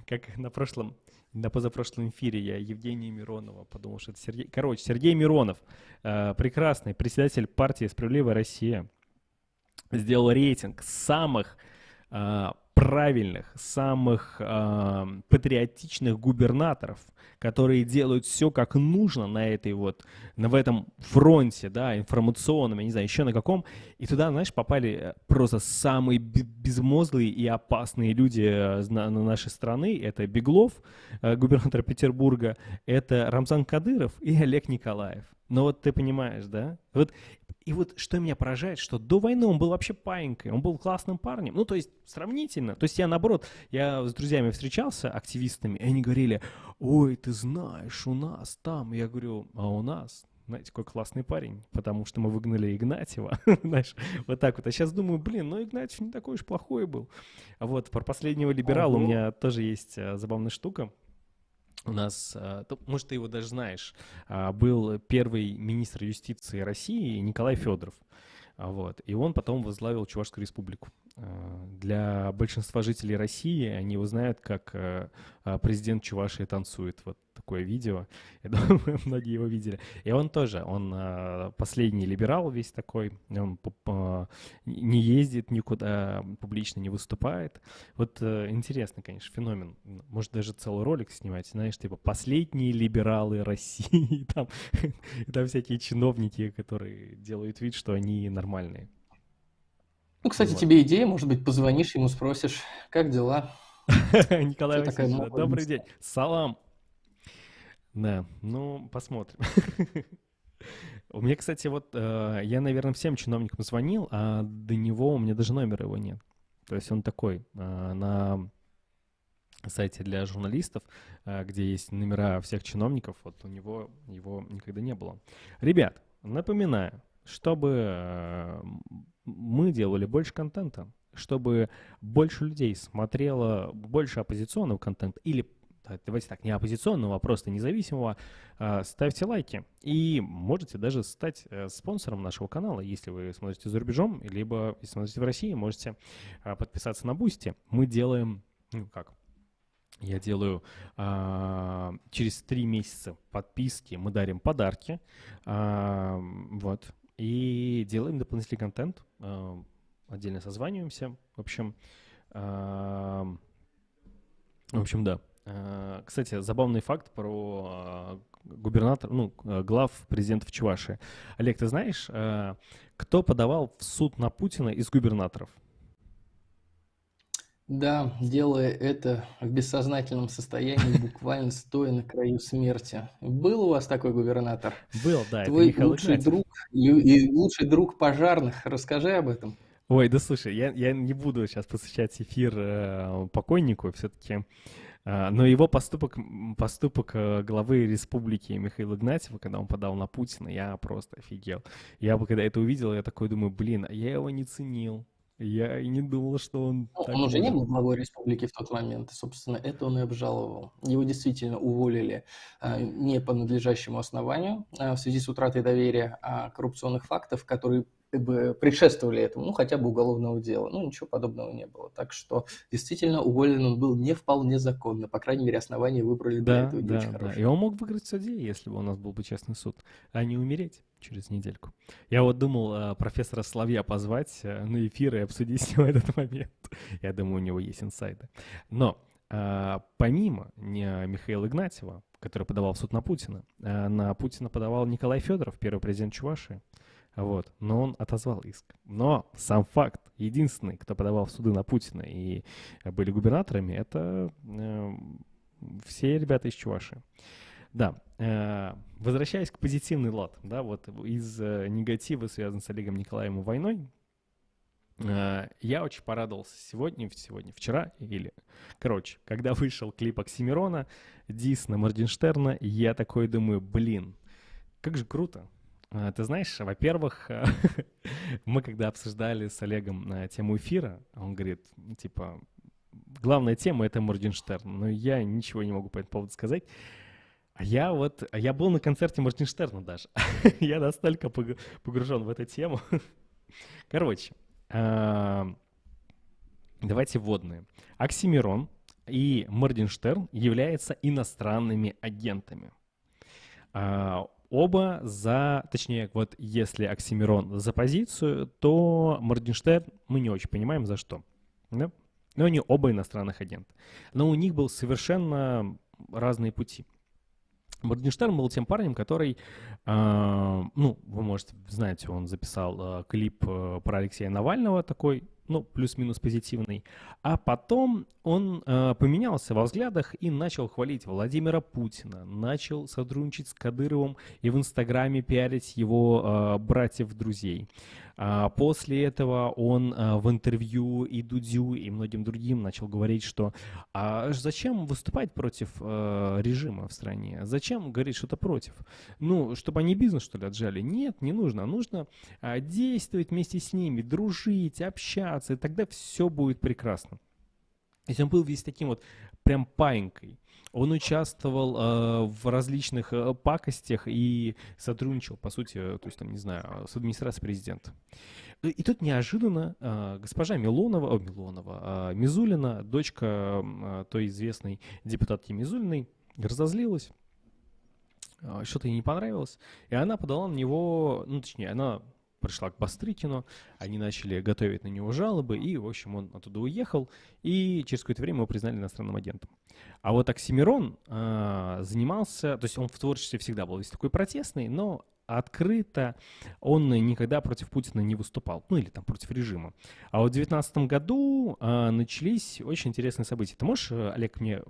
как на позапрошлом эфире я Евгения Миронова подумал, что это Сергей. Короче, Сергей Миронов, прекрасный председатель партии «Справедливая Россия», сделал рейтинг самых правильных, самых патриотичных губернаторов, которые делают все как нужно в этом фронте, да, информационном, я не знаю, еще на каком. И туда, знаешь, попали просто самые безмозглые и опасные люди на нашей страны. Это Беглов, губернатор Петербурга, это Рамзан Кадыров и Олег Николаев. Но вот ты понимаешь, да? И вот что меня поражает, что до войны он был вообще паинькой, он был классным парнем. Ну, то есть сравнительно. То есть я, наоборот, я с друзьями встречался, активистами, и они говорили: ой, ты знаешь, у нас там. Я говорю: а у нас, знаете, какой классный парень, потому что мы выгнали Игнатьева, знаешь, вот так вот. А сейчас думаю, Игнатьев не такой уж плохой был. А вот про последнего либерала у меня тоже есть забавная штука. У нас, может, ты его даже знаешь, был первый министр юстиции России Николай Федоров. Вот. И он потом возглавил Чувашскую республику. Для большинства жителей России они его знают как президент Чувашии танцует. Вот такое видео. Я думаю, многие его видели. И он тоже, он последний либерал весь такой. Он не ездит никуда, публично не выступает. Вот интересный, конечно, феномен. Может, даже целый ролик снимать, знаешь, типа «Последние либералы России». Там всякие чиновники, которые делают вид, что они нормальные. Ну, кстати, Вот. тебе идея, может быть, позвонишь ему, спросишь, как дела? Николай Что такая Васильевич, новая добрый мысль? день. Салам. Да, ну, посмотрим. У меня, кстати, вот я, наверное, всем чиновникам звонил, а до него у меня даже номера его нет. То есть он такой на сайте для журналистов, где есть номера всех чиновников, вот у него его никогда не было. Ребят, напоминаю, чтобы мы делали больше контента, чтобы больше людей смотрело больше оппозиционного контента или, давайте так, не оппозиционного, а просто независимого, ставьте лайки. И можете даже стать спонсором нашего канала, если вы смотрите за рубежом, либо если смотрите в России, можете подписаться на Boosty. Мы делаем, я делаю через 3 месяца подписки, мы дарим подарки, вот, и делаем дополнительный контент, отдельно созваниваемся, в общем, да. Кстати, забавный факт про глав президентов Чувашии. Олег, ты знаешь, кто подавал в суд на Путина из губернаторов? Да, делая это в бессознательном состоянии, буквально стоя на краю смерти. Был у вас такой губернатор? Был, да, это Твой Михаил лучший Игнатьев. друг и лучший друг пожарных. Расскажи об этом. Ой, да слушай, я не буду сейчас посвящать эфир покойнику, все-таки, но его поступок главы республики Михаила Игнатьева, когда он подал на Путина, я просто офигел. Я бы, когда это увидел, я такой думаю, блин, я его не ценил. Я и не думал, что он так Он уже не может. был главой республики в тот момент. Собственно, это он и обжаловал. Его действительно уволили не по надлежащему основанию в связи с утратой доверия коррупционных фактов, которые предшествовали этому, хотя бы уголовного дела. Ничего подобного не было. Так что действительно уволен он был не вполне законно. По крайней мере, основания выбрали для этого не очень Да. И хорошие. он мог выиграть в суде, если бы у нас был бы честный суд, а не умереть через недельку. Я вот думал профессора Соловья позвать на эфир и обсудить с ним этот момент. Я думаю, у него есть инсайды. Но помимо Михаила Игнатьева, который подавал в суд на Путина подавал Николай Федоров, первый президент Чувашии. Вот. Но он отозвал иск. Но сам факт, единственный, кто подавал в суды на Путина и были губернаторами, это все ребята из Чувашии. Да, возвращаясь к позитивный лад, да, вот из негатива, связанного с Олегом Николаевым войной, я очень порадовался вчера, когда вышел клип Оксимирона, дис на Моргенштерна, я такой думаю, блин, как же круто. Ты знаешь, во-первых, мы когда обсуждали с Олегом тему эфира, он говорит, типа, главная тема — это Моргенштерн, но я ничего не могу по этому поводу сказать. Я был на концерте Моргенштерна даже. Я настолько погружен в эту тему. Короче, я Давайте вводные. Оксимирон и Моргенштерн являются иностранными агентами. Оба точнее, вот если Оксимирон за позицию, то Моргенштерн мы не очень понимаем за что. Да? Но они оба иностранных агента. Но у них был совершенно разные пути. Моргенштерн был тем парнем, который, вы, может, знаете, он записал клип про Алексея Навального такой, плюс-минус позитивный, а потом он поменялся во взглядах и начал хвалить Владимира Путина, начал сотрудничать с Кадыровым и в Инстаграме пиарить его братьев-друзей. После этого он в интервью и Дудю, и многим другим начал говорить, что зачем выступать против режима в стране? Зачем говорить что-то против? Чтобы они бизнес, что ли, отжали? Нет, не нужно. Нужно действовать вместе с ними, дружить, общаться, и тогда все будет прекрасно. То есть он был весь таким вот прям паинькой. Он участвовал в различных пакостях и сотрудничал, по сути, то есть, с администрацией президента. И тут неожиданно госпожа Мизулина, дочка той известной депутатки Мизулиной, разозлилась, что-то ей не понравилось, и она подала на него, она пришла к Бастрыкину, они начали готовить на него жалобы, и, в общем, он оттуда уехал, и через какое-то время его признали иностранным агентом. А вот Оксимирон занимался, то есть он в творчестве всегда был весь такой протестный, но открыто он никогда против Путина не выступал, или против режима. А вот в 2019 году начались очень интересные события. Ты можешь, Олег, мне,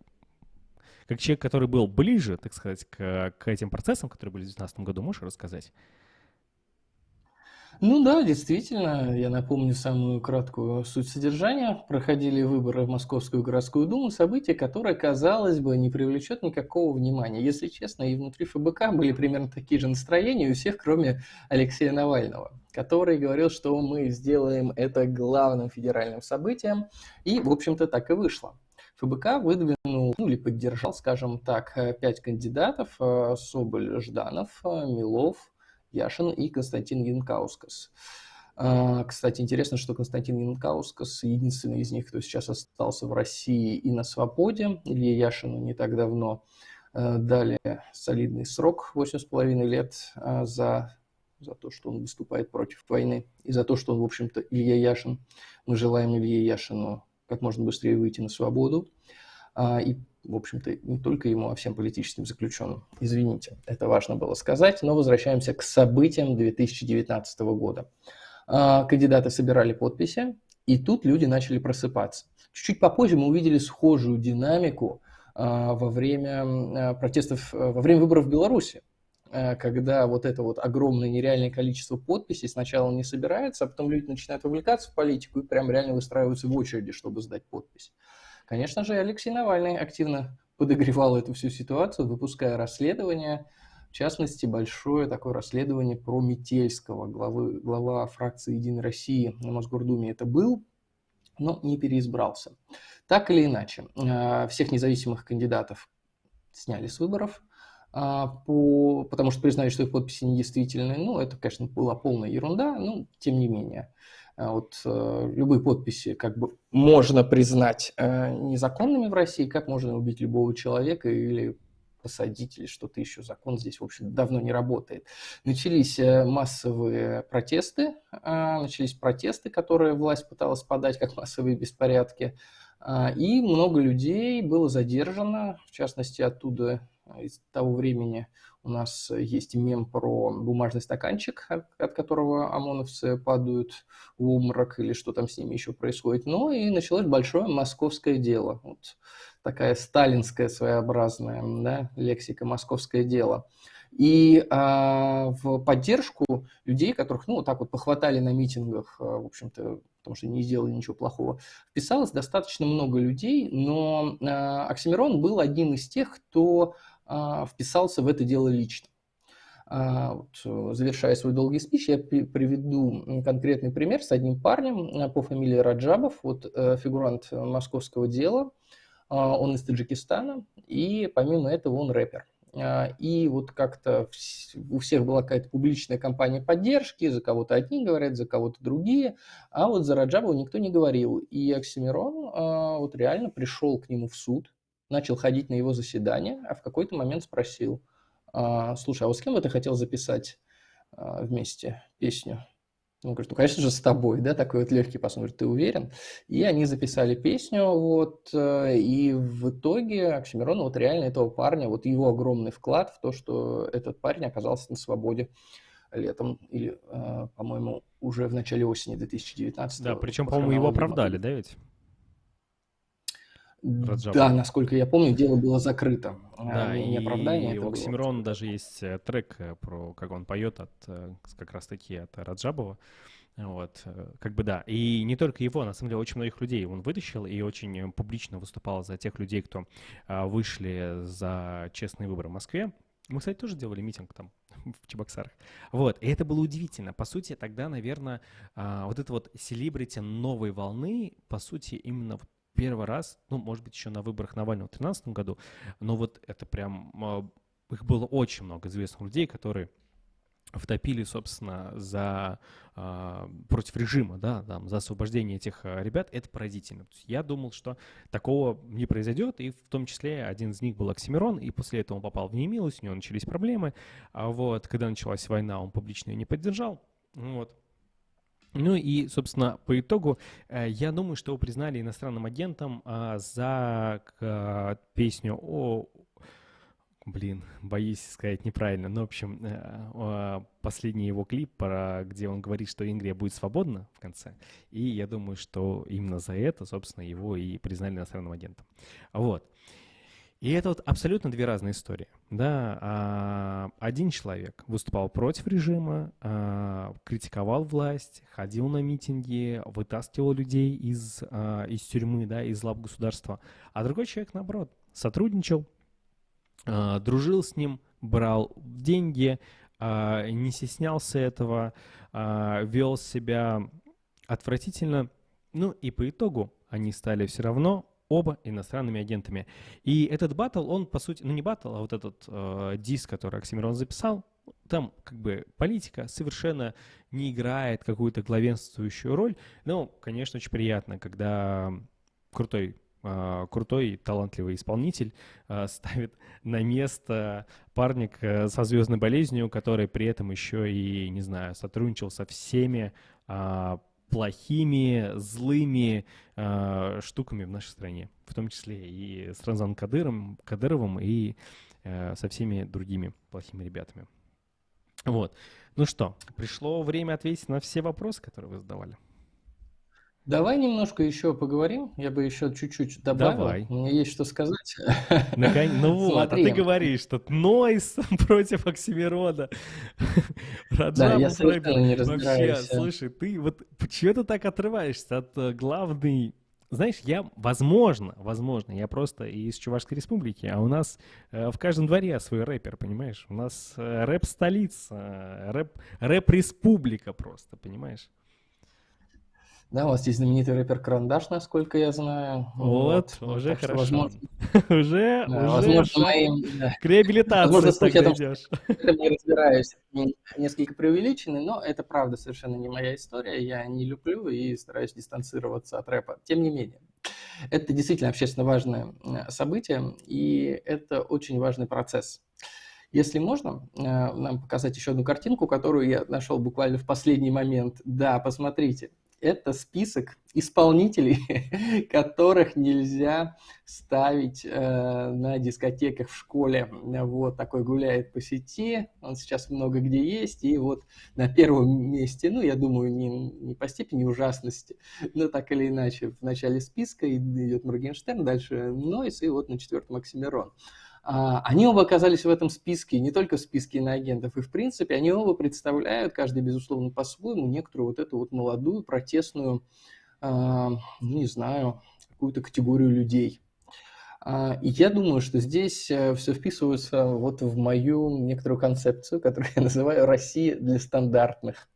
как человек, который был ближе, так сказать, к этим процессам, которые были в 2019 году, можешь рассказать? Да, действительно, я напомню самую краткую суть содержания. Проходили выборы в Московскую городскую думу, событие, которое, казалось бы, не привлечет никакого внимания. Если честно, и внутри ФБК были примерно такие же настроения у всех, кроме Алексея Навального, который говорил, что мы сделаем это главным федеральным событием, и, в общем-то, так и вышло. ФБК выдвинул, или поддержал, скажем так, 5 кандидатов: Соболь, Жданов, Милов, Яшин и Константин Янкаускас. Кстати, интересно, что Константин Янкаускас единственный из них, кто сейчас остался в России и на свободе. Илье Яшину не так давно дали солидный срок, 8,5 лет, за то, что он выступает против войны, и за то, что он, в общем-то, Илья Яшин. Мы желаем Илье Яшину как можно быстрее выйти на свободу. И, в общем-то, не только ему, а всем политическим заключенным. Извините, это важно было сказать, но возвращаемся к событиям 2019 года. Кандидаты собирали подписи, и тут люди начали просыпаться. Чуть-чуть попозже мы увидели схожую динамику во время протестов, во время выборов в Беларуси, когда вот это вот огромное нереальное количество подписей сначала не собирается, а потом люди начинают вовлекаться в политику и прям реально выстраиваются в очереди, чтобы сдать подпись. Конечно же, Алексей Навальный активно подогревал эту всю ситуацию, выпуская расследование, в частности, большое такое расследование про Метельского, глава фракции «Единой России» на Мосгордуме это был, но не переизбрался. Так или иначе, всех независимых кандидатов сняли с выборов, потому что признали, что их подписи недействительны. Это, конечно, была полная ерунда, но тем не менее. Любые подписи как бы можно признать незаконными в России, как можно убить любого человека или посадить, или что-то еще. Закон здесь, в общем, давно не работает. Начались массовые протесты, которые власть пыталась подать как массовые беспорядки, и много людей было задержано, в частности, оттуда, из того времени, у нас есть мем про бумажный стаканчик, от которого ОМОНовцы падают в обморок, или что там с ними еще происходит. И началось большое московское дело. Вот такая сталинская своеобразная, лексика «московское дело». И в поддержку людей, которых, так вот похватали на митингах, в общем-то, потому что не сделали ничего плохого, вписалось достаточно много людей, но Оксимирон был одним из тех, кто вписался в это дело лично. Завершая свой долгий спич, я приведу конкретный пример с одним парнем по фамилии Раджабов, фигурант московского дела, он из Таджикистана, и помимо этого он рэпер. и вот как-то у всех была какая-то публичная кампания поддержки, за кого-то одни говорят, за кого-то другие, а вот за Раджабова никто не говорил. И Оксимирон вот реально пришел к нему в суд, начал ходить на его заседание, а в какой-то момент спросил: слушай, а вот с кем бы ты хотел записать вместе песню? Он говорит: ну, конечно же, с тобой, да, такой вот легкий пас. Он говорит: ты уверен? И они записали песню, вот, и в итоге Оксимирон, вот реально этого парня, вот его огромный вклад в то, что этот парень оказался на свободе летом или, по-моему, уже в начале осени 2019 Да, года. причем, По по-моему, его хронологии могу. оправдали, да, ведь? Да, Раджабова. насколько я помню, дело было закрыто. Да, Не оправдание, и это у было Оксимирона закрыто. даже есть трек про, как он поет как раз-таки от Раджабова. Вот, как бы да. И не только его, на самом деле, очень многих людей он вытащил и очень публично выступал за тех людей, кто вышли за честные выборы в Москве. Мы, кстати, тоже делали митинг там в Чебоксарах. Вот, и это было удивительно. По сути, тогда, наверное, вот это вот селебрити новой волны, по сути, именно вот первый раз, ну, может быть, еще на выборах Навального в 2013 году, но вот это прям, их было очень много известных людей, которые втопили, собственно, против режима, да, там, за освобождение этих ребят, это поразительно. То есть я думал, что такого не произойдет, и в том числе один из них был Оксимирон, и после этого он попал в немилость, у него начались проблемы, вот, когда началась война, он публично ее не поддержал, вот. Ну и, собственно, по итогу, я думаю, что его признали иностранным агентом за песню боюсь сказать неправильно. Но, в общем, последний его клип, где он говорит, что Ингрия будет свободна в конце. И я думаю, что именно за это, собственно, его и признали иностранным агентом. Вот. И это вот абсолютно две разные истории. Да, один человек выступал против режима, критиковал власть, ходил на митинги, вытаскивал людей из тюрьмы, да, из лап государства. А другой человек, наоборот, сотрудничал, дружил с ним, брал деньги, не стеснялся этого, вел себя отвратительно. Ну и по итогу они стали все равно оба иностранными агентами. И этот баттл, он по сути, ну не баттл, а вот этот диск, который Оксимирон записал, там как бы политика совершенно не играет какую-то главенствующую роль. Но, конечно, очень приятно, когда крутой, талантливый исполнитель ставит на место парня со звездной болезнью, который при этом еще и, не знаю, сотрудничал со всеми плохими, злыми штуками в нашей стране, в том числе и с Рамзаном Кадыровым и со всеми другими плохими ребятами. Вот. Ну что, пришло время ответить на все вопросы, которые вы задавали. Давай немножко еще поговорим, я бы еще чуть-чуть добавил. Давай. У меня есть что сказать. Ну вот, а ты Смотри. говоришь, что Нойс против Оксимирона. Да, я совершенно не Вообще, разбираюсь. слушай, ты вот почему ты так отрываешься от главной... Знаешь, возможно, я просто из Чувашской республики, а у нас в каждом дворе свой рэпер, понимаешь? У нас рэп-столица, рэп-республика просто, понимаешь? Да, у вас есть знаменитый рэпер Карандаш, насколько я знаю. Вот, Вот, уже так что, хорошо. возможно, Уже возможно, моим, да, к реабилитации возможно, так слухи о том, дойдешь. что я не разбираюсь, несколько преувеличены, но это правда совершенно не моя история. Я не люблю и стараюсь дистанцироваться от рэпа. Тем не менее, это действительно общественно важное событие, и это очень важный процесс. Если можно, нам показать еще одну картинку, которую я нашел буквально в последний момент. Да, посмотрите. Это список исполнителей, которых нельзя ставить на дискотеках в школе. Вот такой гуляет по сети, он сейчас много где есть, и вот на первом месте, ну, я думаю, не по степени ужасности, но так или иначе, в начале списка идет Моргенштерн, дальше Нойс, и вот на четвертом Оксимирон. Они оба оказались в этом списке, не только в списке иноагентов, и в принципе они оба представляют, каждый, безусловно, по-своему, некоторую вот эту вот молодую, протестную, не знаю, какую-то категорию людей. И я думаю, что здесь все вписывается вот в мою некоторую концепцию, которую я называю «Россия для стандартных».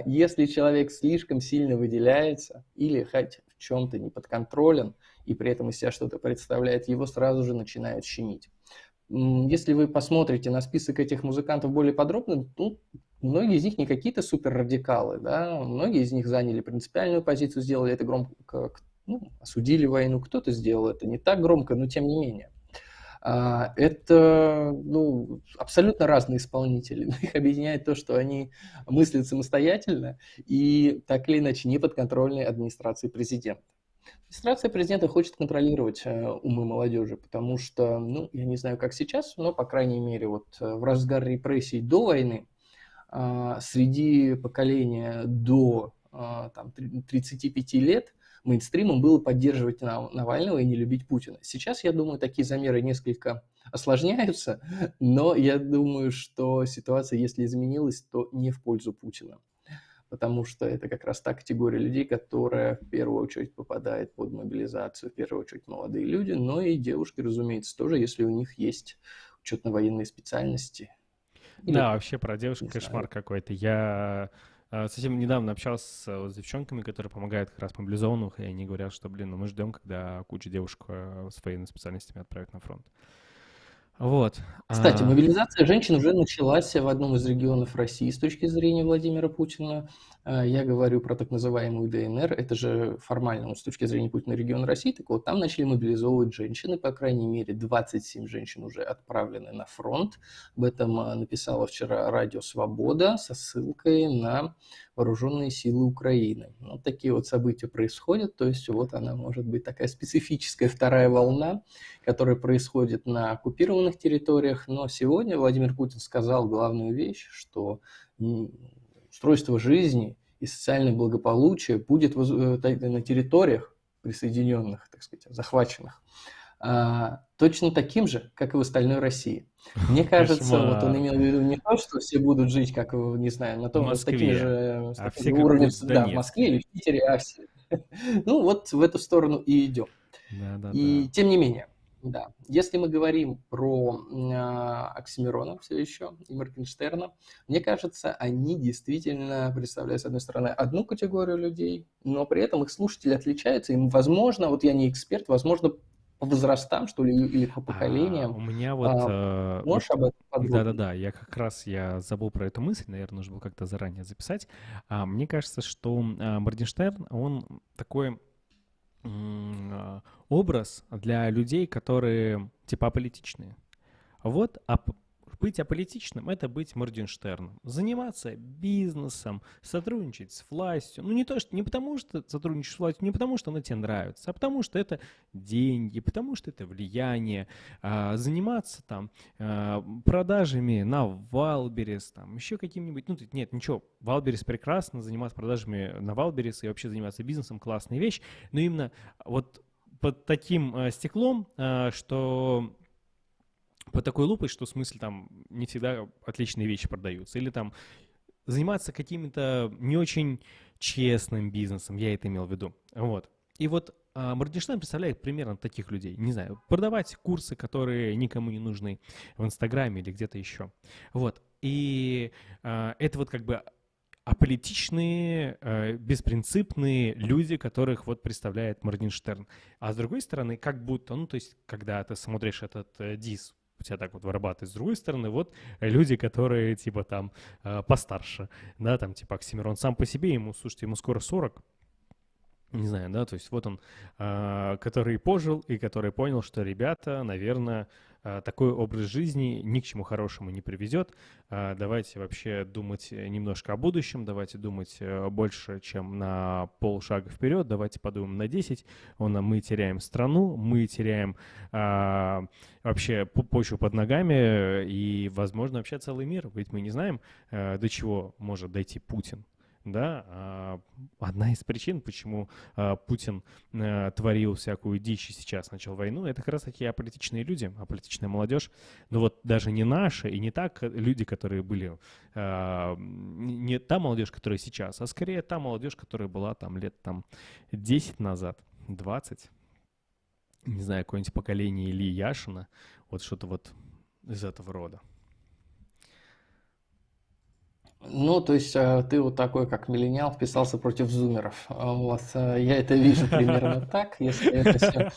Если человек слишком сильно выделяется или хоть в чем-то не подконтролен, и при этом из себя что-то представляет, его сразу же начинают щемить. Если вы посмотрите на список этих музыкантов более подробно, ну, многие из них не какие-то суперрадикалы, да, многие из них заняли принципиальную позицию, сделали это громко, ну, осудили войну, кто-то сделал это не так громко, но тем не менее. Это, ну, абсолютно разные исполнители. Но их объединяет то, что они мыслят самостоятельно и так или иначе не подконтрольны администрации президента. Администрация президента хочет контролировать умы молодежи, потому что, ну, я не знаю, как сейчас, но, по крайней мере, вот в разгар репрессий до войны среди поколения до там, 35 лет мейнстримом было поддерживать Навального и не любить Путина. Сейчас, я думаю, такие замеры несколько осложняются, но я думаю, что ситуация, если изменилась, то не в пользу Путина. Потому что это как раз та категория людей, которая в первую очередь попадает под мобилизацию, в первую очередь молодые люди, но и девушки, разумеется, тоже, если у них есть учетно-военные специальности. Или, Да, вообще про девушек не кошмар знаю, какой-то. Я совсем недавно общался вот с девчонками, которые помогают как раз мобилизованных, и они говорят, что, блин, ну мы ждем, когда куча девушек с военными специальностями отправят на фронт. Вот. Кстати, мобилизация женщин уже началась в одном из регионов России с точки зрения Владимира Путина. Я говорю про так называемую ДНР. Это же формально, с точки зрения Путина, регион России. Так вот, там начали мобилизовывать женщины. По крайней мере, 27 женщин уже отправлены на фронт. Об этом написала вчера Радио Свобода со ссылкой на вооруженные силы Украины. Вот такие вот события происходят. То есть вот она может быть такая специфическая вторая волна, которая происходит на оккупированных территориях. Но сегодня Владимир Путин сказал главную вещь, что устройство жизни и социальное благополучие будет на территориях присоединенных, так сказать, захваченных, точно таким же, как и в остальной России. Мне кажется, вот он имел в виду не то, что все будут жить, как, не знаю, на том, с такими же, с а таким все же как уровнем, будут в да, в Москве или в Питере, а все. Ну, вот в эту сторону и идем. Да-да-да. И тем не менее, да, если мы говорим про Оксимирона все еще и Моргенштерна, мне кажется, они действительно представляют, с одной стороны, одну категорию людей, но при этом их слушатели отличаются, и, возможно, вот я не эксперт, возможно, по возрастам, что ли, или по поколениям. У меня вот... Можешь об этом подробнее? Да-да-да, я забыл про эту мысль, наверное, нужно было как-то заранее записать. Мне кажется, что Моргенштерн, он такой образ для людей, которые типа аполитичные. Вот, быть аполитичным — это быть Моргенштерном. Заниматься бизнесом, сотрудничать с властью. Ну, не потому, что сотрудничаешь с властью, не потому, что она тебе нравится, а потому, что это деньги, потому, что это влияние. Заниматься там продажами на Вайлдберрис, там еще каким-нибудь... Ну, нет, ничего, Вайлдберрис прекрасно, заниматься продажами на Вайлдберрис и вообще заниматься бизнесом — классная вещь. Но именно вот под таким стеклом, что... Под такой лупой, что в смысле там не всегда отличные вещи продаются. Или там заниматься каким-то не очень честным бизнесом, я это имел в виду. Вот. И вот Моргенштерн представляет примерно таких людей. Не знаю, продавать курсы, которые никому не нужны в Инстаграме или где-то еще. Вот. И это вот как бы аполитичные, беспринципные люди, которых вот представляет Моргенштерн. А с другой стороны, как будто, ну то есть, когда ты смотришь этот дис, у тебя так вот вырабатывает. С другой стороны, вот люди, которые типа там постарше, да, там типа Оксимирон сам по себе, слушайте, ему скоро 40, не знаю, да, то есть вот он, который пожил и который понял, что, ребята, наверное, такой образ жизни ни к чему хорошему не приведет. Давайте вообще думать немножко о будущем, давайте думать больше, чем на полшага вперед, давайте подумаем на 10. Мы теряем страну, мы теряем вообще почву под ногами и, возможно, вообще целый мир. Ведь мы не знаем, до чего может дойти Путин. Да, одна из причин, почему Путин творил всякую дичь и сейчас начал войну, это как раз таки аполитичные люди, аполитичная молодежь. Но вот даже не наши и не так люди, которые были, не та молодежь, которая сейчас, а скорее та молодежь, которая была там лет 10 назад, 20, не знаю, какое-нибудь поколение Ильи Яшина, вот что-то вот из этого рода. Ну, то есть ты вот такой, как миллениал, вписался против зумеров. Вот, я это вижу примерно так, если это все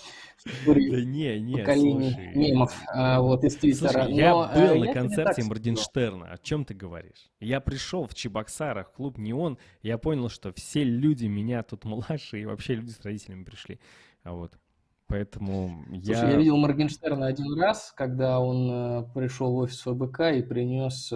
Да истории не, поколений слушай. мемов вот из Слушай, Твиттера. я Но был на я тебе так концерте скажу. Моргенштерна. О чем ты говоришь? Я пришел в Чебоксарах, в клуб «Неон», я понял, что все люди меня тут младше, и вообще люди с родителями пришли. Вот. Поэтому Слушай, я я... видел Моргенштерна один раз, когда он пришел в офис ФБК и принес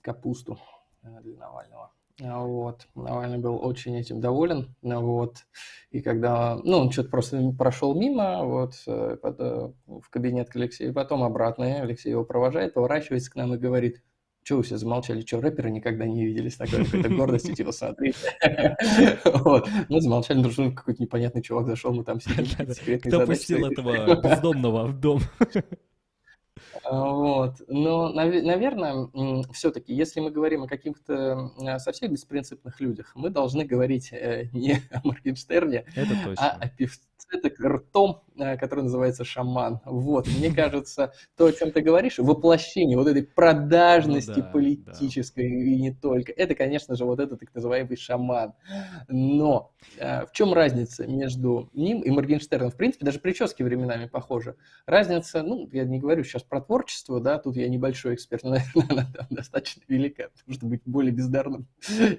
капусту для Навального. Вот. Навальный был очень этим доволен. Вот. И когда, ну, он что-то просто прошел мимо, вот, в кабинет к Алексею, потом обратно, и Алексей его провожает, поворачивается к нам и говорит: что вы все замолчали, что рэперы никогда не видели с такой какой-то гордостью, типа, смотрите. Вот. Мы замолчали, потому что какой-то непонятный чувак зашел, мы там сидим, какие-то секретные Кто задачи пустил свои этого решаем. бездомного в дом? Вот. Но, наверное, все-таки, если мы говорим о каких-то совсем беспринципных людях, мы должны говорить не о Моргенштерне, Это а точно. о певце так ртом, который называется шаман. Вот. Мне кажется, то, о чем ты говоришь, воплощение вот этой Ну продажности да, да. политической и не только, это, конечно же, вот этот так называемый шаман. Но в чем разница между ним и Моргенштерном? В принципе, даже прически временами похожи. Разница, ну, я не говорю сейчас про творчество, да, тут я небольшой эксперт, но, наверное, она там достаточно велика, потому что быть более бездарным,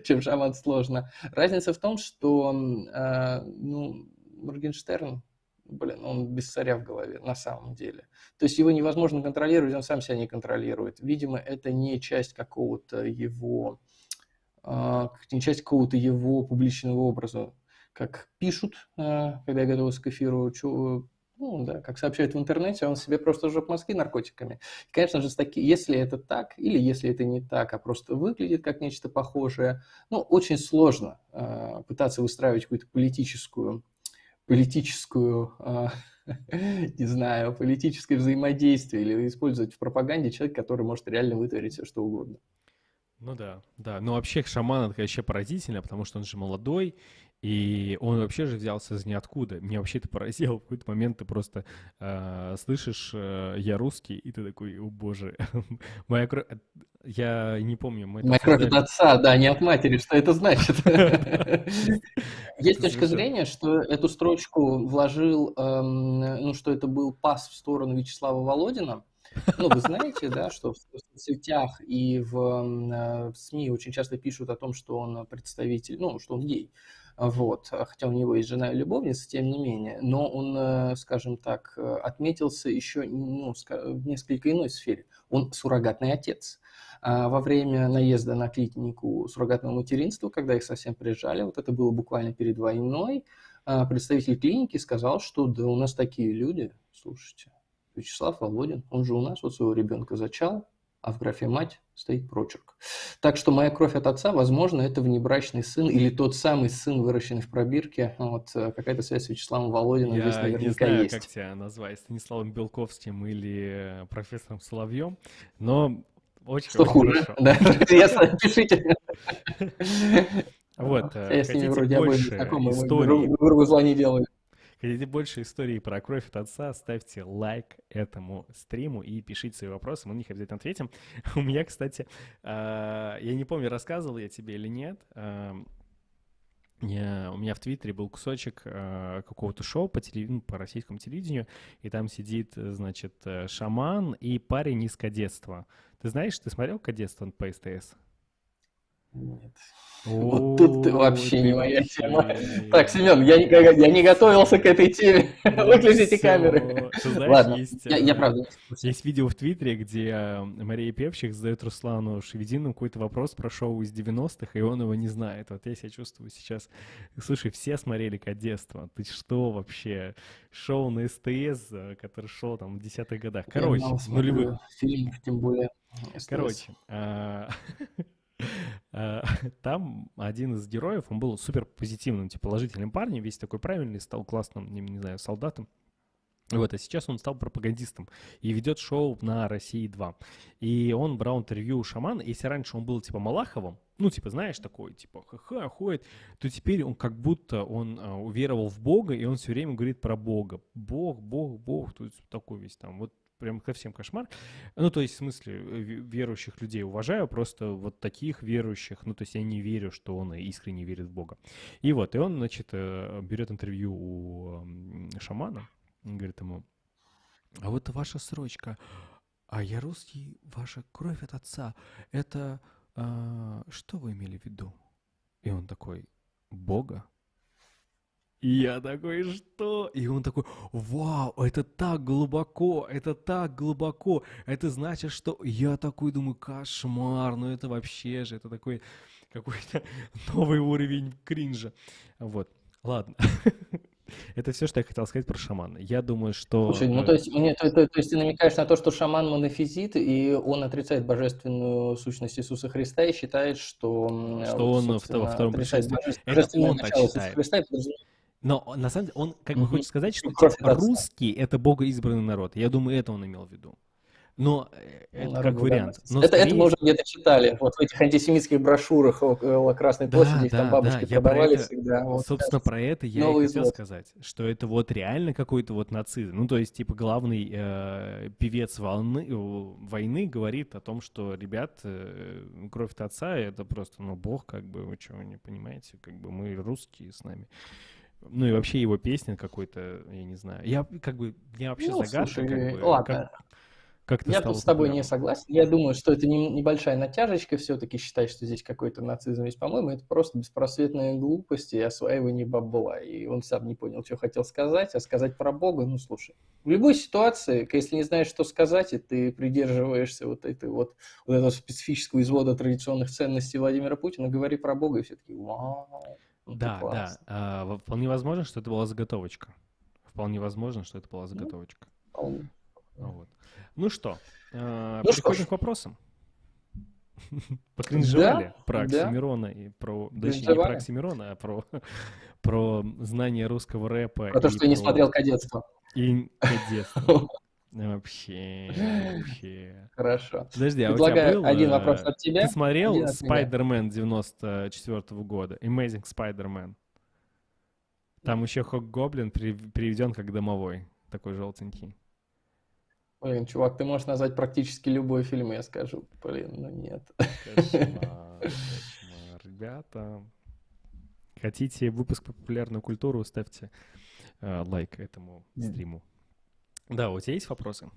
чем шаман, сложно. Разница в том, что, ну, Моргенштерн, блин, он без царя в голове, на самом деле. То есть его невозможно контролировать, он сам себя не контролирует. Видимо, это не часть какого-то его, не часть какого-то его публичного образа. Как пишут, когда я готовился к эфиру, ну да, как сообщают в интернете, он себе просто сжег мозги наркотиками. И, конечно же, если это так, или если это не так, а просто выглядит как нечто похожее, ну, очень сложно пытаться выстраивать какую-то политическую, не знаю, политическое взаимодействие или использовать в пропаганде человека, который может реально вытворить все, что угодно. Ну да, да. Но вообще шаман это вообще поразительно, потому что он же молодой, и он вообще же взялся из ниоткуда. Меня вообще это поразило. В какой-то момент ты просто слышишь «я русский», и ты такой: «О боже, моя кровь...» Я не помню, мы это Моя кровь от обсуждали. отца, да, не от матери. Что это значит? Да, Есть это точка совершенно... зрения, что эту строчку вложил, ну, что это был пас в сторону Вячеслава Володина. Ну, вы знаете, да, что в соцсетях и в СМИ очень часто пишут о том, что он представитель, ну, что он гей. Вот. Хотя у него есть жена и любовница, тем не менее. Но он, скажем так, отметился еще, ну, в несколько иной сфере. Он суррогатный отец. Во время наезда на клинику суррогатного материнства, когда их совсем прижали, вот это было буквально перед войной, представитель клиники сказал, что да, у нас такие люди, слушайте, Вячеслав Володин, он же у нас вот своего ребенка зачал, а в графе «мать» стоит прочерк. Так что моя кровь от отца, возможно, это внебрачный сын или тот самый сын, выращенный в пробирке. Вот какая-то связь с Вячеславом Володиным здесь Я не наверняка знаю, как есть. тебя назвать, Станиславом Белковским или профессором Соловьем, но Что очень-очень хуже, хорошо. да, интересно, пишите. Вот, Хотя я с ними хотите вроде обоими больше знакомы, мы историй, друг другу зла не делали. хотите больше историй про кровь от отца, ставьте лайк этому стриму и пишите свои вопросы, мы на них обязательно ответим. У меня, кстати, я не помню, рассказывал я тебе или нет, у меня в Твиттере был кусочек какого-то шоу по российскому телевидению, и там сидит, значит, шаман и парень из «Кадетства». Ты знаешь, ты смотрел «Кадетство» по СТС? Нет. Вот тут ты О, вообще не ты моя тема. Так, вообще... Семен, я не готовился к этой теме. Ну Выключите камеры. все. Ты знаешь, Ладно, я правда не в курсе. есть видео в Твиттере, где Мария Певчих задает Руслану Шеведину какой-то вопрос про шоу из 90-х, и он его не знает. Вот я себя чувствую сейчас... Слушай, все смотрели «Кадетство». Ты что вообще? Шоу на СТС, которое шел там в 10-х годах. Я Короче, мало в нулевых. смотрю фильмов, тем более СТС. Короче, там один из героев, он был супер позитивным, типа положительным парнем, весь такой правильный, стал классным, не знаю, солдатом. Вот, а сейчас он стал пропагандистом и ведет шоу на России-2. И он брал интервью у шамана. Если раньше он был типа Малаховым, ну, типа, знаешь, такой, типа, ха-ха, ходит, то теперь он как будто он уверовал в Бога, и он все время говорит про Бога. Бог, Бог, Бог, то есть такой весь там. Вот прям совсем кошмар. Ну, то есть, в смысле, верующих людей уважаю, просто вот таких верующих, ну, то есть я не верю, что он искренне верит в Бога. И вот, и он, значит, берет интервью у шамана, он говорит ему: а вот ваша строчка, а я русский, ваша кровь от отца, это что вы имели в виду? И он такой: Бога. И я такой: что? И он такой: вау, это так глубоко, это так глубоко. Это значит, что... Я такой думаю: кошмар, ну это вообще же, это такой какой-то новый уровень кринжа. Вот, ладно. Это все, что я хотел сказать про шамана. Я думаю, что... Слушай, ну то есть, то есть ты намекаешь на то, что шаман монофизит, и он отрицает божественную сущность Иисуса Христа и считает, что Что он во собственно, втором отрицает пришествии. Это божественное он так начало Иисуса считает. Христа и подразумевает. Но на самом деле он как бы хочет сказать, что Кровь типа, от отца. русские — это богоизбранный народ. Я думаю, это он имел в виду. Но это Народ как вариант. богоносец. Но Это мы скорее... уже где-то читали, вот в этих антисемитских брошюрах около Красной площади, их там бабушки я про продавали это, всегда. Вот собственно, сейчас про это я и новый хотел извод. сказать, что это вот реально какой-то вот нацизм. Ну, то есть, типа, главный певец войны говорит о том, что, ребят, кровь от отца — это просто, ну, Бог, как бы, вы чего не понимаете, как бы мы русские с нами. Ну, и вообще его песня какой-то, я не знаю. Я, как бы, мне вообще Ну, загадка, слушай, как бы, ладно. как это Я стало тут с тобой не популярным. согласен. Я думаю, что это небольшая натяжечка все-таки считать, что здесь какой-то нацизм есть. По-моему, это просто беспросветная глупость и осваивание бабла. И он сам не понял, что хотел сказать. А сказать про Бога, ну, слушай. В любой ситуации, если не знаешь, что сказать, и ты придерживаешься вот этого специфического извода традиционных ценностей Владимира Путина, говори про Бога, и все таки вау, ну ты Да, класс. вполне возможно, что это была заготовочка. Вполне возможно, что это была заготовочка. Вполне. Вот. Ну что, Ну что переходим ж, к вопросам. Покринжевали про да, Оксимирона и про... Точнее, не про кринжевали. Оксимирона, а про знание русского рэпа Про то, и что я не смотрел «Кадетство». и кадетство. Вообще. Хорошо. Подожди, а у тебя Предлагаю был... один вопрос от Ты тебя, смотрел один от меня. Spider-Man 94 года? Amazing Spider-Man. Там еще Хок-Гоблин переведен как домовой. Такой желтенький. Блин, чувак, ты можешь назвать практически любой фильм, я скажу. Блин, ну нет. Кошмар. Ребята. Хотите выпуск про популярную культуру, ставьте лайк этому стриму. Да, у тебя есть вопросы?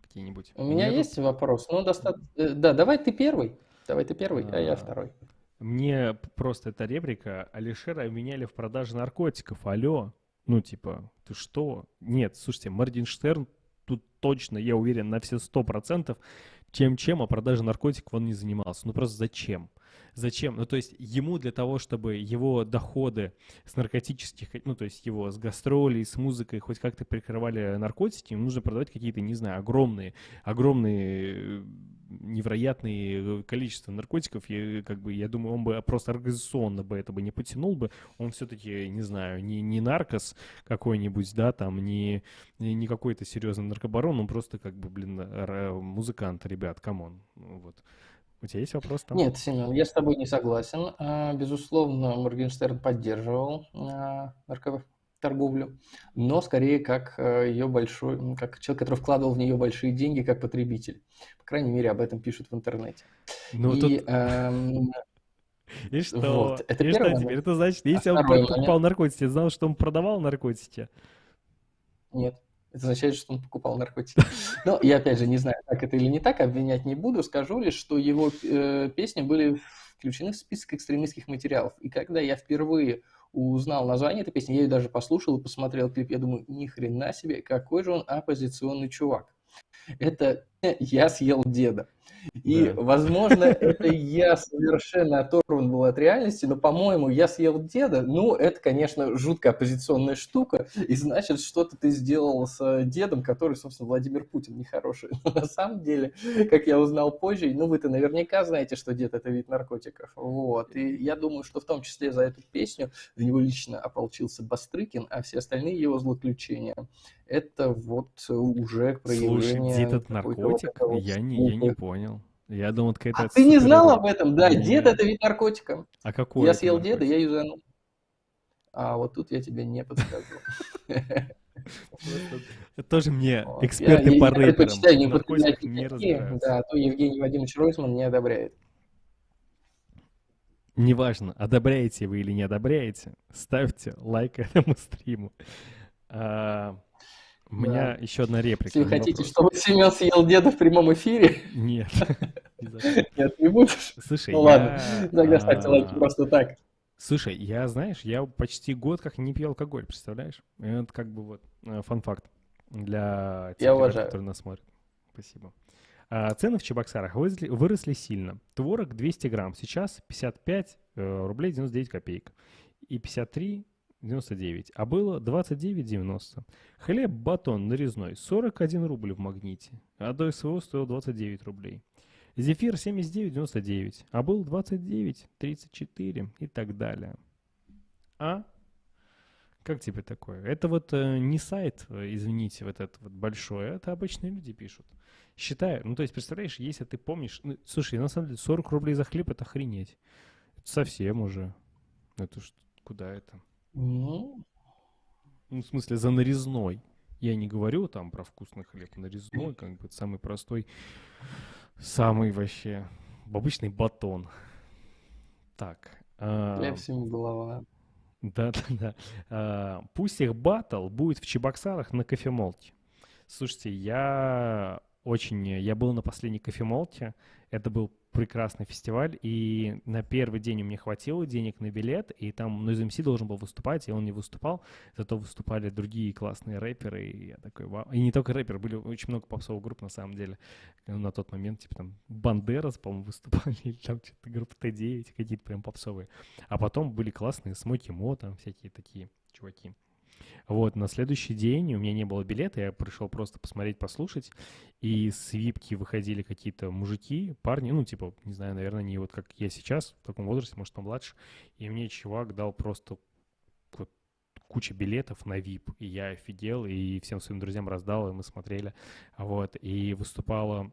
Какие-нибудь? У меня есть вопрос, но достаточно... Да, давай ты первый, а я второй. Мне просто эта реплика: Алишера обвиняли в продаже наркотиков. Алло. Ну, типа, ты что? Нет, слушайте, Моргенштерн тут точно, я уверен, на все 100%, чем, а продажей наркотиков он не занимался. Ну, просто зачем? Зачем? Ну, то есть ему для того, чтобы его доходы с наркотических, ну, то есть его с гастролей, с музыкой хоть как-то прикрывали наркотики, ему нужно продавать какие-то, не знаю, огромные невероятные количество наркотиков. Я думаю, он бы просто организационно бы это бы не потянул бы. Он все-таки, не знаю, не наркос какой-нибудь, да, там, не какой-то серьезный наркобарон, он просто как бы, музыкант, ребят, камон. Вот. У тебя есть вопрос там? Нет, Семен, я с тобой не согласен. Безусловно, Моргенштерн поддерживал наркоторговлю, но скорее как ее большой, как человек, который вкладывал в нее большие деньги, как потребитель. По крайней мере, об этом пишут в интернете. Ну, И, тут... И вот, что? это И первый что теперь? момент. Это значит, если он Второй покупал момент. наркотики, ты знал, что он продавал наркотики? Нет, это означает, что он покупал наркотики. Но я, опять же, не знаю, так это или не так, обвинять не буду. Скажу лишь, что его песни были включены в список экстремистских материалов. И когда я впервые узнал название этой песни, я ее даже послушал и посмотрел клип, я думаю, ни хрена себе, какой же он оппозиционный чувак. Это «Я съел деда». И, Да. возможно, это я совершенно оторван был от реальности, но, по-моему, «Я съел деда», ну, это, конечно, жутко оппозиционная штука, и значит, что-то ты сделал с дедом, который, собственно, Владимир Путин, нехороший. Но на самом деле, как я узнал позже, ну, вы-то наверняка знаете, что дед – это вид наркотиков. Вот. И я думаю, что в том числе за эту песню в него лично ополчился Бастрыкин, а все остальные его злоключения – это вот уже проявление... Слушай, дед это наркотик? Я не понял. Я думал, это какая-то... А ты не знал об этом? Да, дед – это вид наркотика. А какой Я это съел деда, наркотик? я юзанул. А вот тут я тебе не подскажу. Это тоже мне Вот. эксперты Я по рэперам предпочитаю не в наркотиках употреблять не никакие, разбираются. да, а то Евгений Вадимович Ройзман не одобряет. Неважно, одобряете вы или не одобряете, ставьте лайк этому стриму. А, У меня Да. еще одна Если реплика, вы не хотите, вопрос. чтобы Семен съел деда в прямом эфире, Нет, ни за что. нет, не будешь? Слушай, Ну ладно, тогда ставьте лайки просто так. Слушай, знаешь, я почти год как не пью алкоголь, представляешь? Это как бы вот фан-факт для тех Я ребят, уважаю. которые нас смотрят. Спасибо. Цены в Чебоксарах выросли сильно. Творог 200 грамм сейчас 55 рублей 99 копеек. И 53,99. А было 29,90. Хлеб батон нарезной 41 рубль в Магните. А до СВО стоил 29 рублей. Зефир 79,99, а был 29,34 и так далее. А? Как тебе такое? Это вот не сайт, извините, вот этот вот большой, это обычные люди пишут. Считаю, ну то есть, представляешь, если ты помнишь, ну, слушай, на самом деле 40 рублей за хлеб — это охренеть. Это совсем уже. Это что, куда это? Ну, Ну, в смысле, за нарезной. Я не говорю там про вкусный хлеб, нарезной, как бы самый простой, самый вообще обычный батон. Так. хлеб всему голова. Да. Пусть их баттл будет в Чебоксарах на кофемолке. Слушайте, я был на последней кофемолке. Это был прекрасный фестиваль, и на первый день у меня хватило денег на билет, и там Noise MC должен был выступать, и он не выступал, зато выступали другие классные рэперы, и я такой, вау. И не только рэперы, были очень много попсовых групп на самом деле на тот момент, типа там Бандерас, по-моему, выступали, или там что-то группа Т9, какие-то прям попсовые. А потом были классные Смоки Мо, там всякие такие чуваки. Вот, на следующий день у меня не было билета, я пришел просто посмотреть, послушать, и с випки выходили какие-то мужики, парни, ну, типа, не знаю, наверное, не вот как я сейчас, в таком возрасте, может, помладше, и мне чувак дал просто вот кучу билетов на VIP, и я офигел, и всем своим друзьям раздал, и мы смотрели, вот, и выступала,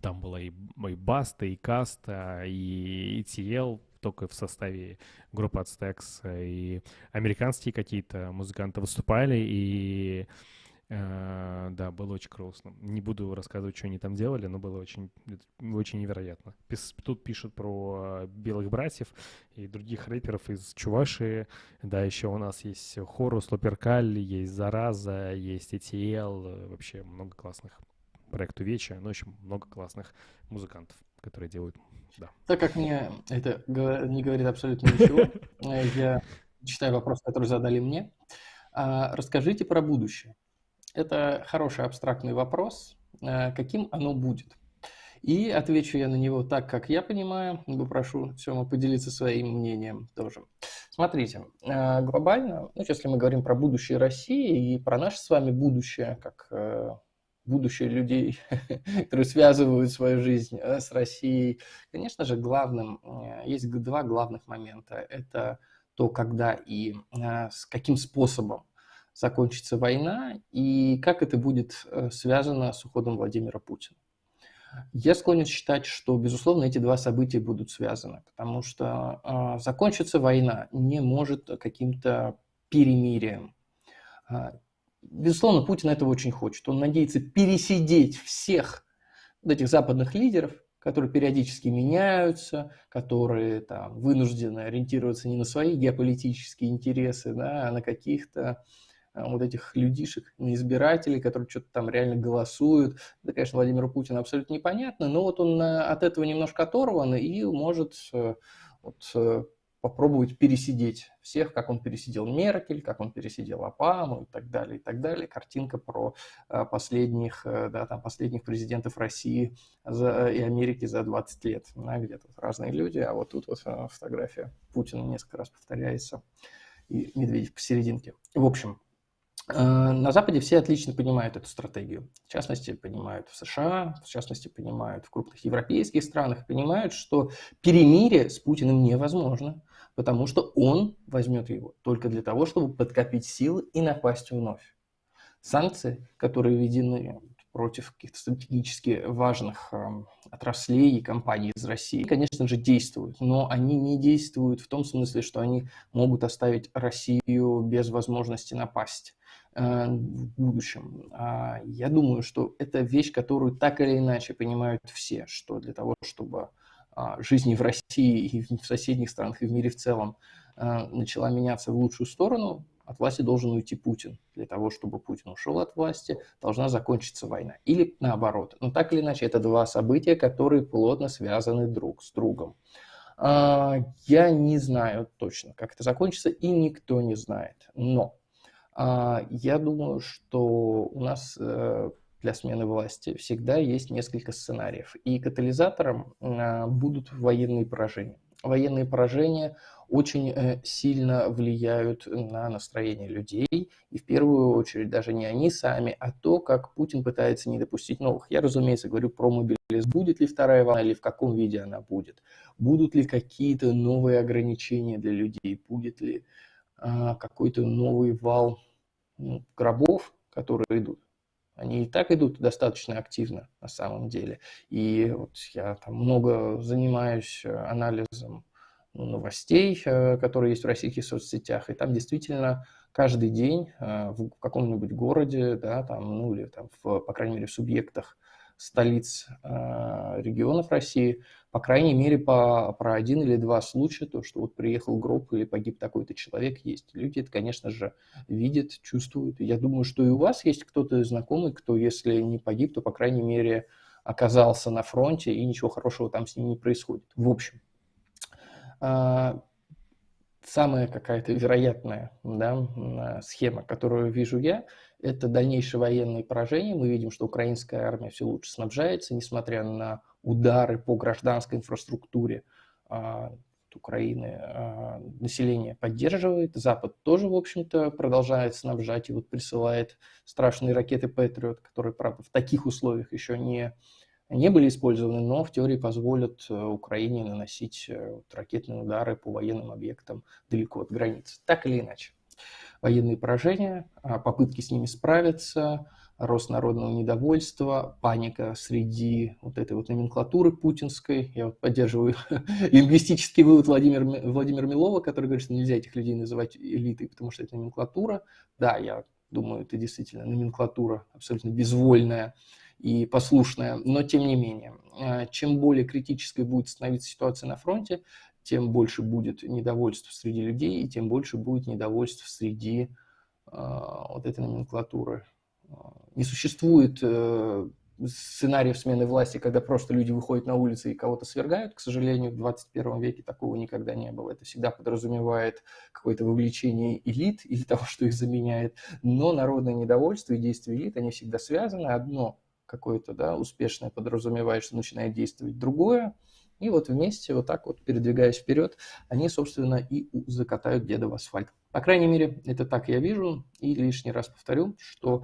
там была и Баста, и Каста, и ETL, только в составе группы Aztecs, и американские какие-то музыканты выступали, и да, было очень грустно. Не буду рассказывать, что они там делали, но было очень невероятно. Тут пишут про Белых Братьев и других рэперов из Чувашии. Да, еще у нас есть Хорус, Лоперкаль, есть Зараза, есть ETL, вообще много классных проектов Веча, но еще много классных музыкантов, которые делают. Да. Так как мне это не говорит абсолютно ничего, я читаю вопрос, который задали мне. Расскажите про будущее. Это хороший абстрактный вопрос. Каким оно будет? И отвечу я на него так, как я понимаю. Попрошу Сему поделиться своим мнением тоже. Смотрите, глобально, ну, если мы говорим про будущее России и про наше с вами будущее, как будущее людей, которые связывают свою жизнь с Россией, конечно же, есть два главных момента. Это то, когда и с каким способом закончится война и как это будет связано с уходом Владимира Путина. Я склонен считать, что, безусловно, эти два события будут связаны, потому что закончится война не может каким-то перемирием. Безусловно, Путин этого очень хочет. Он надеется пересидеть всех вот этих западных лидеров, которые периодически меняются, которые там вынуждены ориентироваться не на свои геополитические интересы, да, а на каких-то вот этих людишек, на избирателей, которые что-то там реально голосуют. Это, конечно, Владимиру Путину абсолютно непонятно, но вот он от этого немножко оторван и может попробовать пересидеть всех, как он пересидел Меркель, как он пересидел Обаму и так далее, и так далее. Картинка про последних президентов России и Америки за 20 лет, где тут разные люди, а вот тут вот фотография Путина несколько раз повторяется, и Медведев посерединке. В общем, на Западе все отлично понимают эту стратегию. В частности, понимают в США, в частности, понимают в крупных европейских странах, понимают, что перемирие с Путиным невозможно, потому что он возьмет его только для того, чтобы подкопить силы и напасть вновь. Санкции, которые введены против каких-то стратегически важных отраслей и компаний из России, конечно же, действуют, но они не действуют в том смысле, что они могут оставить Россию без возможности напасть. в будущем. Я думаю, что это вещь, которую так или иначе понимают все, что для того, чтобы жизнь и в России, и в соседних странах, и в мире в целом начала меняться в лучшую сторону, от власти должен уйти Путин. Для того, чтобы Путин ушел от власти, должна закончиться война. Или наоборот. Но так или иначе, это два события, которые плотно связаны друг с другом. Я не знаю точно, как это закончится, и никто не знает. Но я думаю, что у нас для смены власти всегда есть несколько сценариев. И катализатором будут военные поражения. Военные поражения очень сильно влияют на настроение людей. И в первую очередь даже не они сами, а то, как Путин пытается не допустить новых. Я, разумеется, говорю про мобилизацию. Будет ли вторая волна или в каком виде она будет? Будут ли какие-то новые ограничения для людей? Будет ли какой-то новый вал гробов, которые идут? Они и так идут достаточно активно на самом деле. И вот я там много занимаюсь анализом новостей, которые есть в российских соцсетях, и там действительно каждый день в каком-нибудь городе, да, там, или там, по крайней мере, в субъектах столиц регионов России, по крайней мере, про один или два случая, то, что вот приехал гроб или погиб такой-то человек, есть. Люди это, конечно же, видят, чувствуют. И я думаю, что и у вас есть кто-то знакомый, кто, если не погиб, то, по крайней мере, оказался на фронте, и ничего хорошего там с ним не происходит. В общем, самая какая-то вероятная, да, схема, которую вижу я, это дальнейшие военные поражения. Мы видим, что украинская армия все лучше снабжается, несмотря на удары по гражданской инфраструктуре Украины. Население поддерживает, Запад тоже, в общем-то, продолжает снабжать и вот присылает страшные ракеты Patriot, которые, правда, в таких условиях еще не были использованы, но в теории позволят Украине наносить ракетные удары по военным объектам далеко от границ. Так или иначе, военные поражения, попытки с ними справиться, рост народного недовольства, паника среди вот этой вот номенклатуры путинской. Я вот поддерживаю лингвистический вывод Владимира Милова, который говорит, что нельзя этих людей называть элитой, потому что это номенклатура. Да, я думаю, это действительно номенклатура абсолютно безвольная и послушная, но тем не менее, чем более критической будет становиться ситуация на фронте, тем больше будет недовольств среди людей, и тем больше будет недовольств среди вот этой номенклатуры. Не существует сценариев смены власти, когда просто люди выходят на улицы и кого-то свергают. К сожалению, в 21 веке такого никогда не было. Это всегда подразумевает какое-то вовлечение элит или того, что их заменяет. Но народное недовольство и действия элит, они всегда связаны. Одно какое-то, да, успешное подразумевает, что начинает действовать другое. И вот вместе, вот так вот, передвигаясь вперед, они, собственно, и закатают деда в асфальт. По крайней мере, это так я вижу. И лишний раз повторю, что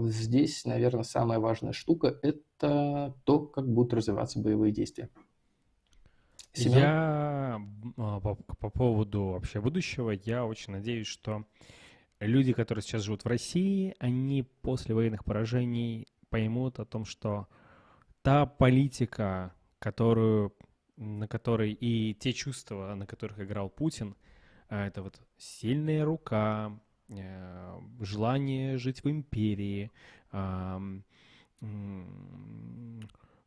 здесь, наверное, самая важная штука – это то, как будут развиваться боевые действия. Семен? Я по поводу вообще будущего, я очень надеюсь, что люди, которые сейчас живут в России, они после военных поражений поймут о том, что та политика, на которой и те чувства, на которых играл Путин, это вот сильная рука, желание жить в империи,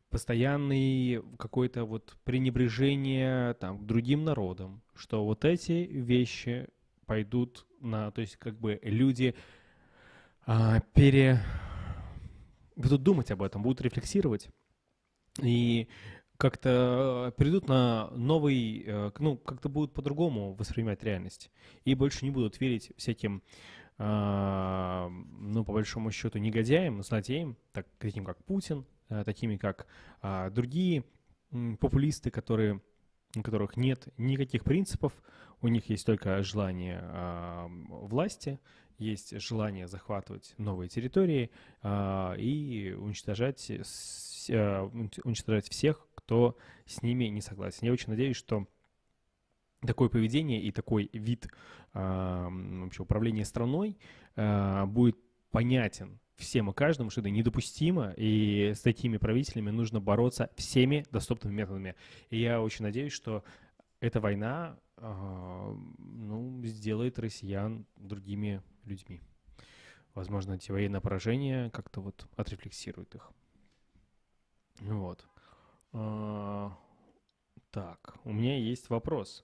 постоянное какое-то вот пренебрежение там, к другим народам, что вот эти вещи пойдут то есть как бы люди будут думать об этом, будут рефлексировать и как-то перейдут на новый, как-то будут по-другому воспринимать реальность и больше не будут верить всяким, по большому счету, негодяям, злодеям, таким как Путин, такими как другие популисты, у которых нет никаких принципов, у них есть только желание власти, есть желание захватывать новые территории и уничтожать всех, кто с ними не согласен. Я очень надеюсь, что такое поведение и такой вид вообще управления страной будет понятен всем и каждому, что это недопустимо, и с такими правителями нужно бороться всеми доступными методами. И я очень надеюсь, что эта война сделает россиян другими людьми. возможно, эти военные поражения как-то вот отрефлексируют их. Вот. А, Так, у меня есть вопрос.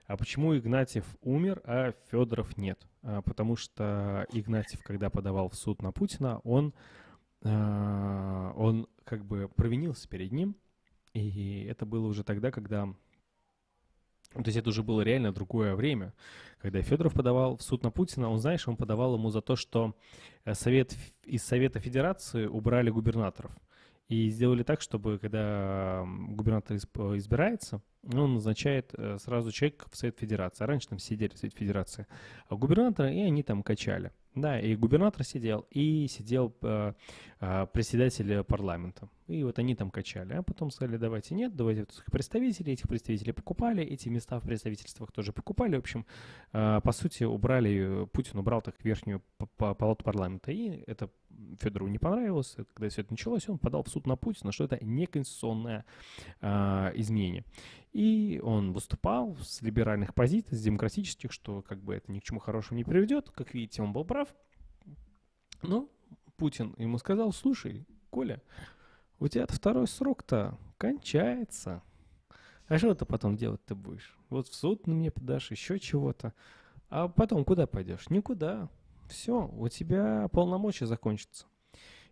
А почему Игнатьев умер, а Федоров нет? Потому что Игнатьев, когда подавал в суд на Путина, он как бы провинился перед ним, и это было уже тогда, когда... То есть это уже было реально другое время. Когда Федоров подавал в суд на Путина, он, знаешь, он подавал ему за то, что из Совета Федерации убрали губернаторов. И сделали так, чтобы когда губернатор избирается, он назначает сразу человека в Совет Федерации. А раньше там сидели в Совете Федерации губернаторы, и они там качали. Да, и губернатор сидел, и сидел председатель парламента. И вот они там качали. А потом сказали, давайте нет, давайте представителей. Этих представителей покупали, эти места в представительствах тоже покупали. В общем, по сути, Путин убрал так верхнюю палату парламента. И это Федорову не понравилось. Когда все это началось, он подал в суд на Путина, что это неконституционное изменение. И он выступал с либеральных позиций, с демократических, что как бы это ни к чему хорошему не приведет. Как видите, он был прав. Но Путин ему сказал, слушай, Коля, у тебя второй срок-то кончается. А что ты потом делать-то будешь? Вот в суд на меня подашь, еще чего-то. А потом куда пойдешь? Никуда. Все, у тебя полномочия закончатся.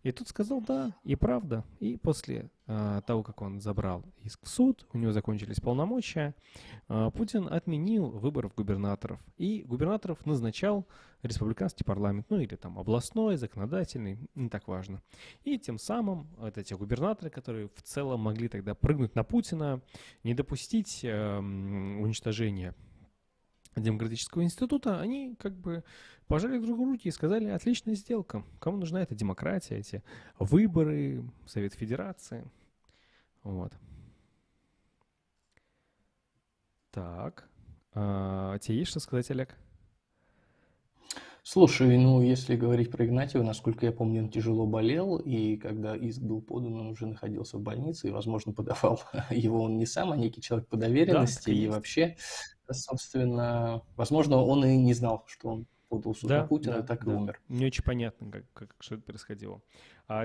И тут сказал, да, и правда. И после того, как он забрал иск в суд, у него закончились полномочия, Путин отменил выборов губернаторов. И губернаторов назначал республиканский парламент, ну или там областной, законодательный, не так важно. И тем самым вот эти губернаторы, которые в целом могли тогда прыгнуть на Путина, не допустить уничтожения Демократического института, они как бы пожали друг другу руки и сказали, отличная сделка. Кому нужна эта демократия, эти выборы, Совет Федерации. Вот. Так. Тебе есть что сказать, Олег? Слушай, ну, если говорить про Игнатьева, насколько я помню, он тяжело болел, и когда иск был подан, он уже находился в больнице, и, возможно, подавал его он не сам, а некий человек по доверенности, и вообще, собственно, возможно, он и не знал, что он подал в суд на Путина, и так и умер. Не очень понятно, что это происходило.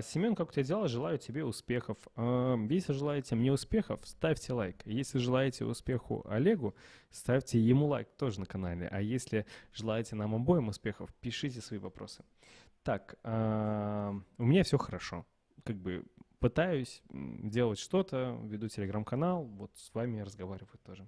Семен, как у тебя дела? Желаю тебе успехов. Если желаете мне успехов, ставьте лайк. Если желаете успеху Олегу, ставьте ему лайк тоже на канале. А если желаете нам обоим успехов, пишите свои вопросы. Так, у меня все хорошо. Как бы пытаюсь делать что-то, веду телеграм-канал, вот с вами разговариваю тоже.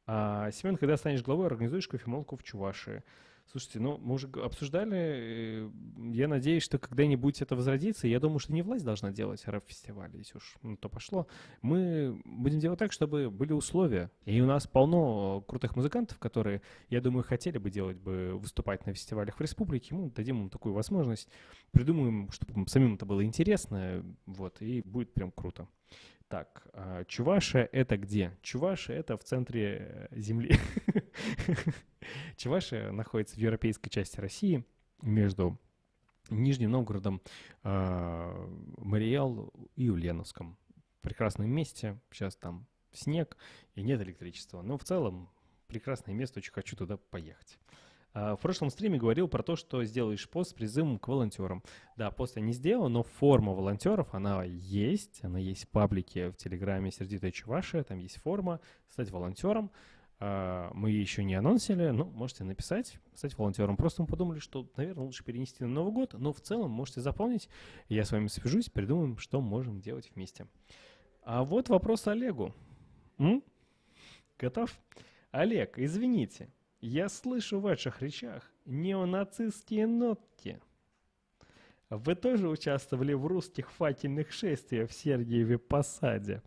Семен, когда станешь главой, организуешь кофемолку в Чувашии. Слушайте, ну мы уже обсуждали, я надеюсь, что когда-нибудь это возродится. Я думаю, что не власть должна делать рэп-фестивали, если уж то пошло. Мы будем делать так, чтобы были условия. И у нас полно крутых музыкантов, которые, я думаю, хотели бы выступать на фестивалях в республике. Мы дадим им такую возможность, придумаем, чтобы самим это было интересно, вот, и будет прям круто. Так, Чувашия — это где? Чувашия — это в центре земли. Чувашия находится в европейской части России, между Нижним Новгородом, Мариэл и Ульяновском. В прекрасном месте. Сейчас там снег и нет электричества. Но в целом прекрасное место, очень хочу туда поехать. В прошлом стриме говорил про то, что сделаешь пост с призывом к волонтерам. Да, пост я не сделал, но форма волонтеров, она есть в паблике в Телеграме «Сердитая Чувашия», там есть форма «Стать волонтером». Мы ее еще не анонсили, но можете написать, стать волонтером. Просто мы подумали, что, наверное, лучше перенести на Новый год, но в целом можете заполнить. Я с вами свяжусь, придумаем, что можем делать вместе. А вот вопрос Олегу. Готов? Олег, извините. Я слышу в ваших речах неонацистские нотки. Вы тоже участвовали в русских факельных шествиях в Сергиеве Посаде?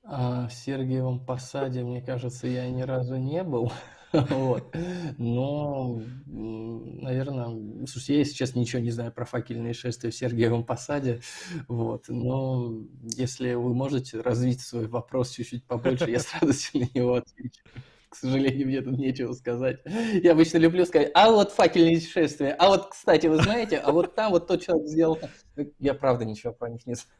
В Сергиевом Посаде, мне кажется, я ни разу не был. Вот. Но, наверное, слушайте, я, если честно, ничего не знаю про факельные шествия в Сергиевом Посаде. Вот. Но если вы можете развить свой вопрос чуть-чуть побольше, я с радостью на него отвечу. К сожалению, мне тут нечего сказать. Я обычно люблю сказать, а вот факельные шествия, а вот, кстати, вы знаете, а вот там вот тот человек сделал. Я правда ничего про них не знаю.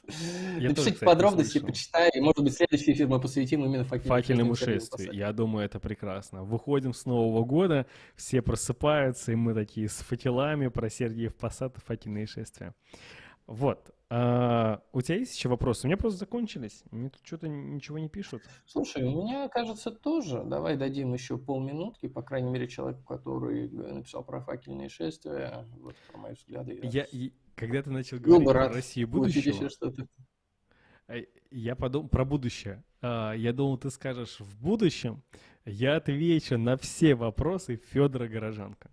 Я тоже, Напишите кстати, подробности, слышал. почитаю. И, может быть, следующий эфир мы посвятим именно Факельному факельному шествию по шествию. Посаду. Я думаю, это прекрасно. Выходим с Нового года, все просыпаются, и мы такие с факелами про Сергиев Посад и факельные шествия. Вот. У тебя есть еще вопросы? У меня просто закончились. Мне тут что-то ничего не пишут. Слушай, у меня, кажется, тоже. Давай дадим еще полминутки, по крайней мере, человеку, который написал про факельные шествия, вот про мои взгляды. Когда ты начал Был говорить бы про рад Россию получить еще будущего, что-то. я подумал про будущее. Я думал, ты скажешь в будущем. Я отвечу на все вопросы Федора Горожанко.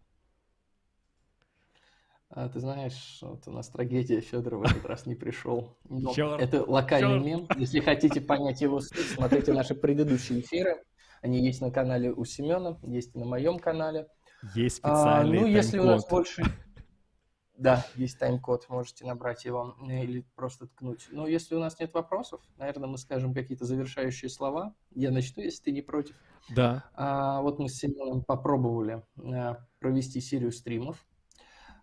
Ты знаешь, вот у нас трагедия, Федор в этот раз не пришел. Но Чёрт, это локальный чёрт. мем. Если хотите понять его суть, смотрите наши предыдущие эфиры. Они есть на канале у Семена, есть и на моем канале. Есть специальный Если у нас тайм-код. больше... Да, есть тайм-код, можете набрать его или просто ткнуть. Но если у нас нет вопросов, наверное, мы скажем какие-то завершающие слова. Я начну, если ты не против. Да. Вот мы с Семеном попробовали провести серию стримов.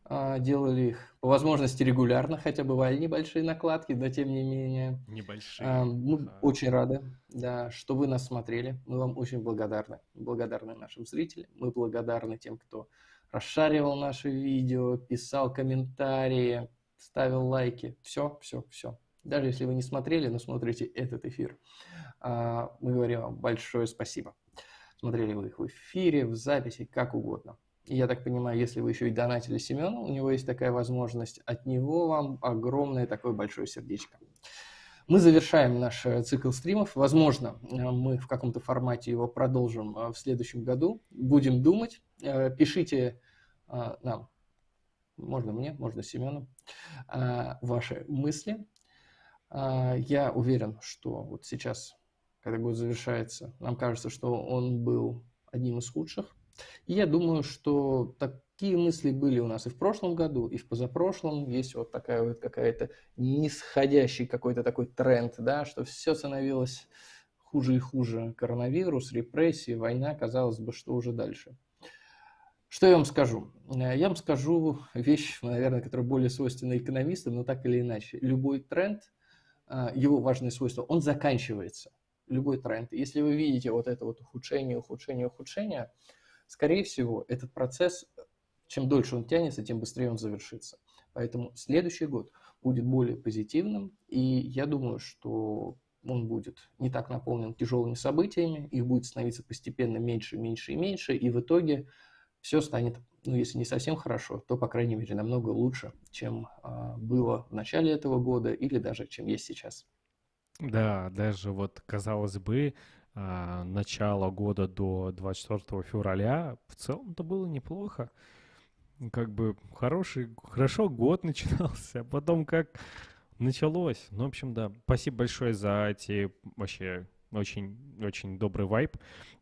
Делали их по возможности регулярно, хотя бывали небольшие накладки, но тем не менее. Небольшие. Мы очень рады, да, что вы нас смотрели. Мы вам очень благодарны. Благодарны нашим зрителям. Мы благодарны тем, кто расшаривал наши видео, писал комментарии, ставил лайки. Все. Даже если вы не смотрели, но смотрите этот эфир, мы говорим вам большое спасибо. Смотрели вы их в эфире, в записи, как угодно. И я так понимаю, если вы еще и донатили Семену, у него есть такая возможность, от него вам огромное такое большое сердечко. Мы завершаем наш цикл стримов. Возможно, мы в каком-то формате его продолжим в следующем году. Будем думать. Пишите нам, можно мне, можно Семену, ваши мысли. Я уверен, что вот сейчас, когда год завершается, нам кажется, что он был одним из худших. И я думаю, что такие мысли были у нас и в прошлом году, и в позапрошлом. Есть вот такая вот какая-то нисходящий какой-то такой тренд, да, что все становилось хуже и хуже. Коронавирус, репрессии, война, казалось бы, что уже дальше. Что я вам скажу? Я вам скажу вещь, наверное, которая более свойственна экономистам, но так или иначе. Любой тренд, его важное свойство, он заканчивается. Любой тренд. Если вы видите вот это вот ухудшение, скорее всего, этот процесс, чем дольше он тянется, тем быстрее он завершится. Поэтому следующий год будет более позитивным, и я думаю, что он будет не так наполнен тяжелыми событиями, их будет становиться постепенно меньше, и в итоге все станет, ну, если не совсем хорошо, то, по крайней мере, намного лучше, чем было в начале этого года или даже чем есть сейчас. Да, даже вот, казалось бы, начало года до 24 февраля в целом-то было неплохо. Как бы хорошо год начинался, а потом как началось. Ну, в общем, да. Спасибо большое за эти вообще очень добрый вайб.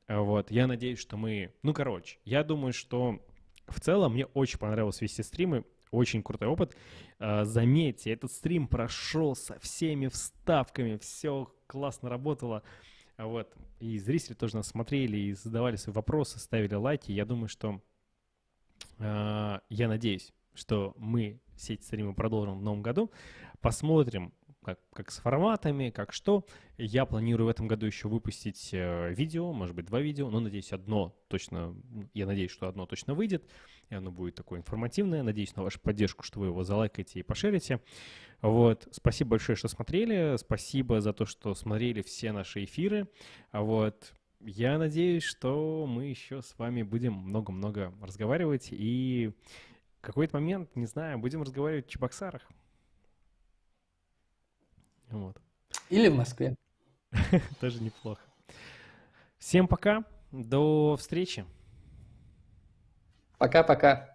Вот, я надеюсь, что я думаю, что в целом мне очень понравилось вести стримы. Очень крутой опыт. Заметьте, этот стрим прошел со всеми вставками, все классно работало. Вот. И зрители тоже нас смотрели и задавали свои вопросы, ставили лайки. Я думаю, что... я надеюсь, что мы все эти стримы продолжим в новом году. Посмотрим, как с форматами, как что. Я планирую в этом году еще выпустить видео, может быть, 2 видео, но, надеюсь, я надеюсь, что одно точно выйдет, и оно будет такое информативное. Надеюсь на вашу поддержку, что вы его залайкаете и пошерите. Вот. Спасибо большое, что смотрели. Спасибо за то, что смотрели все наши эфиры. Вот. Я надеюсь, что мы еще с вами будем много-много разговаривать, и в какой-то момент, не знаю, будем разговаривать в Чебоксарах. Вот. Или в Москве. Тоже неплохо. Всем пока. До встречи. Пока-пока.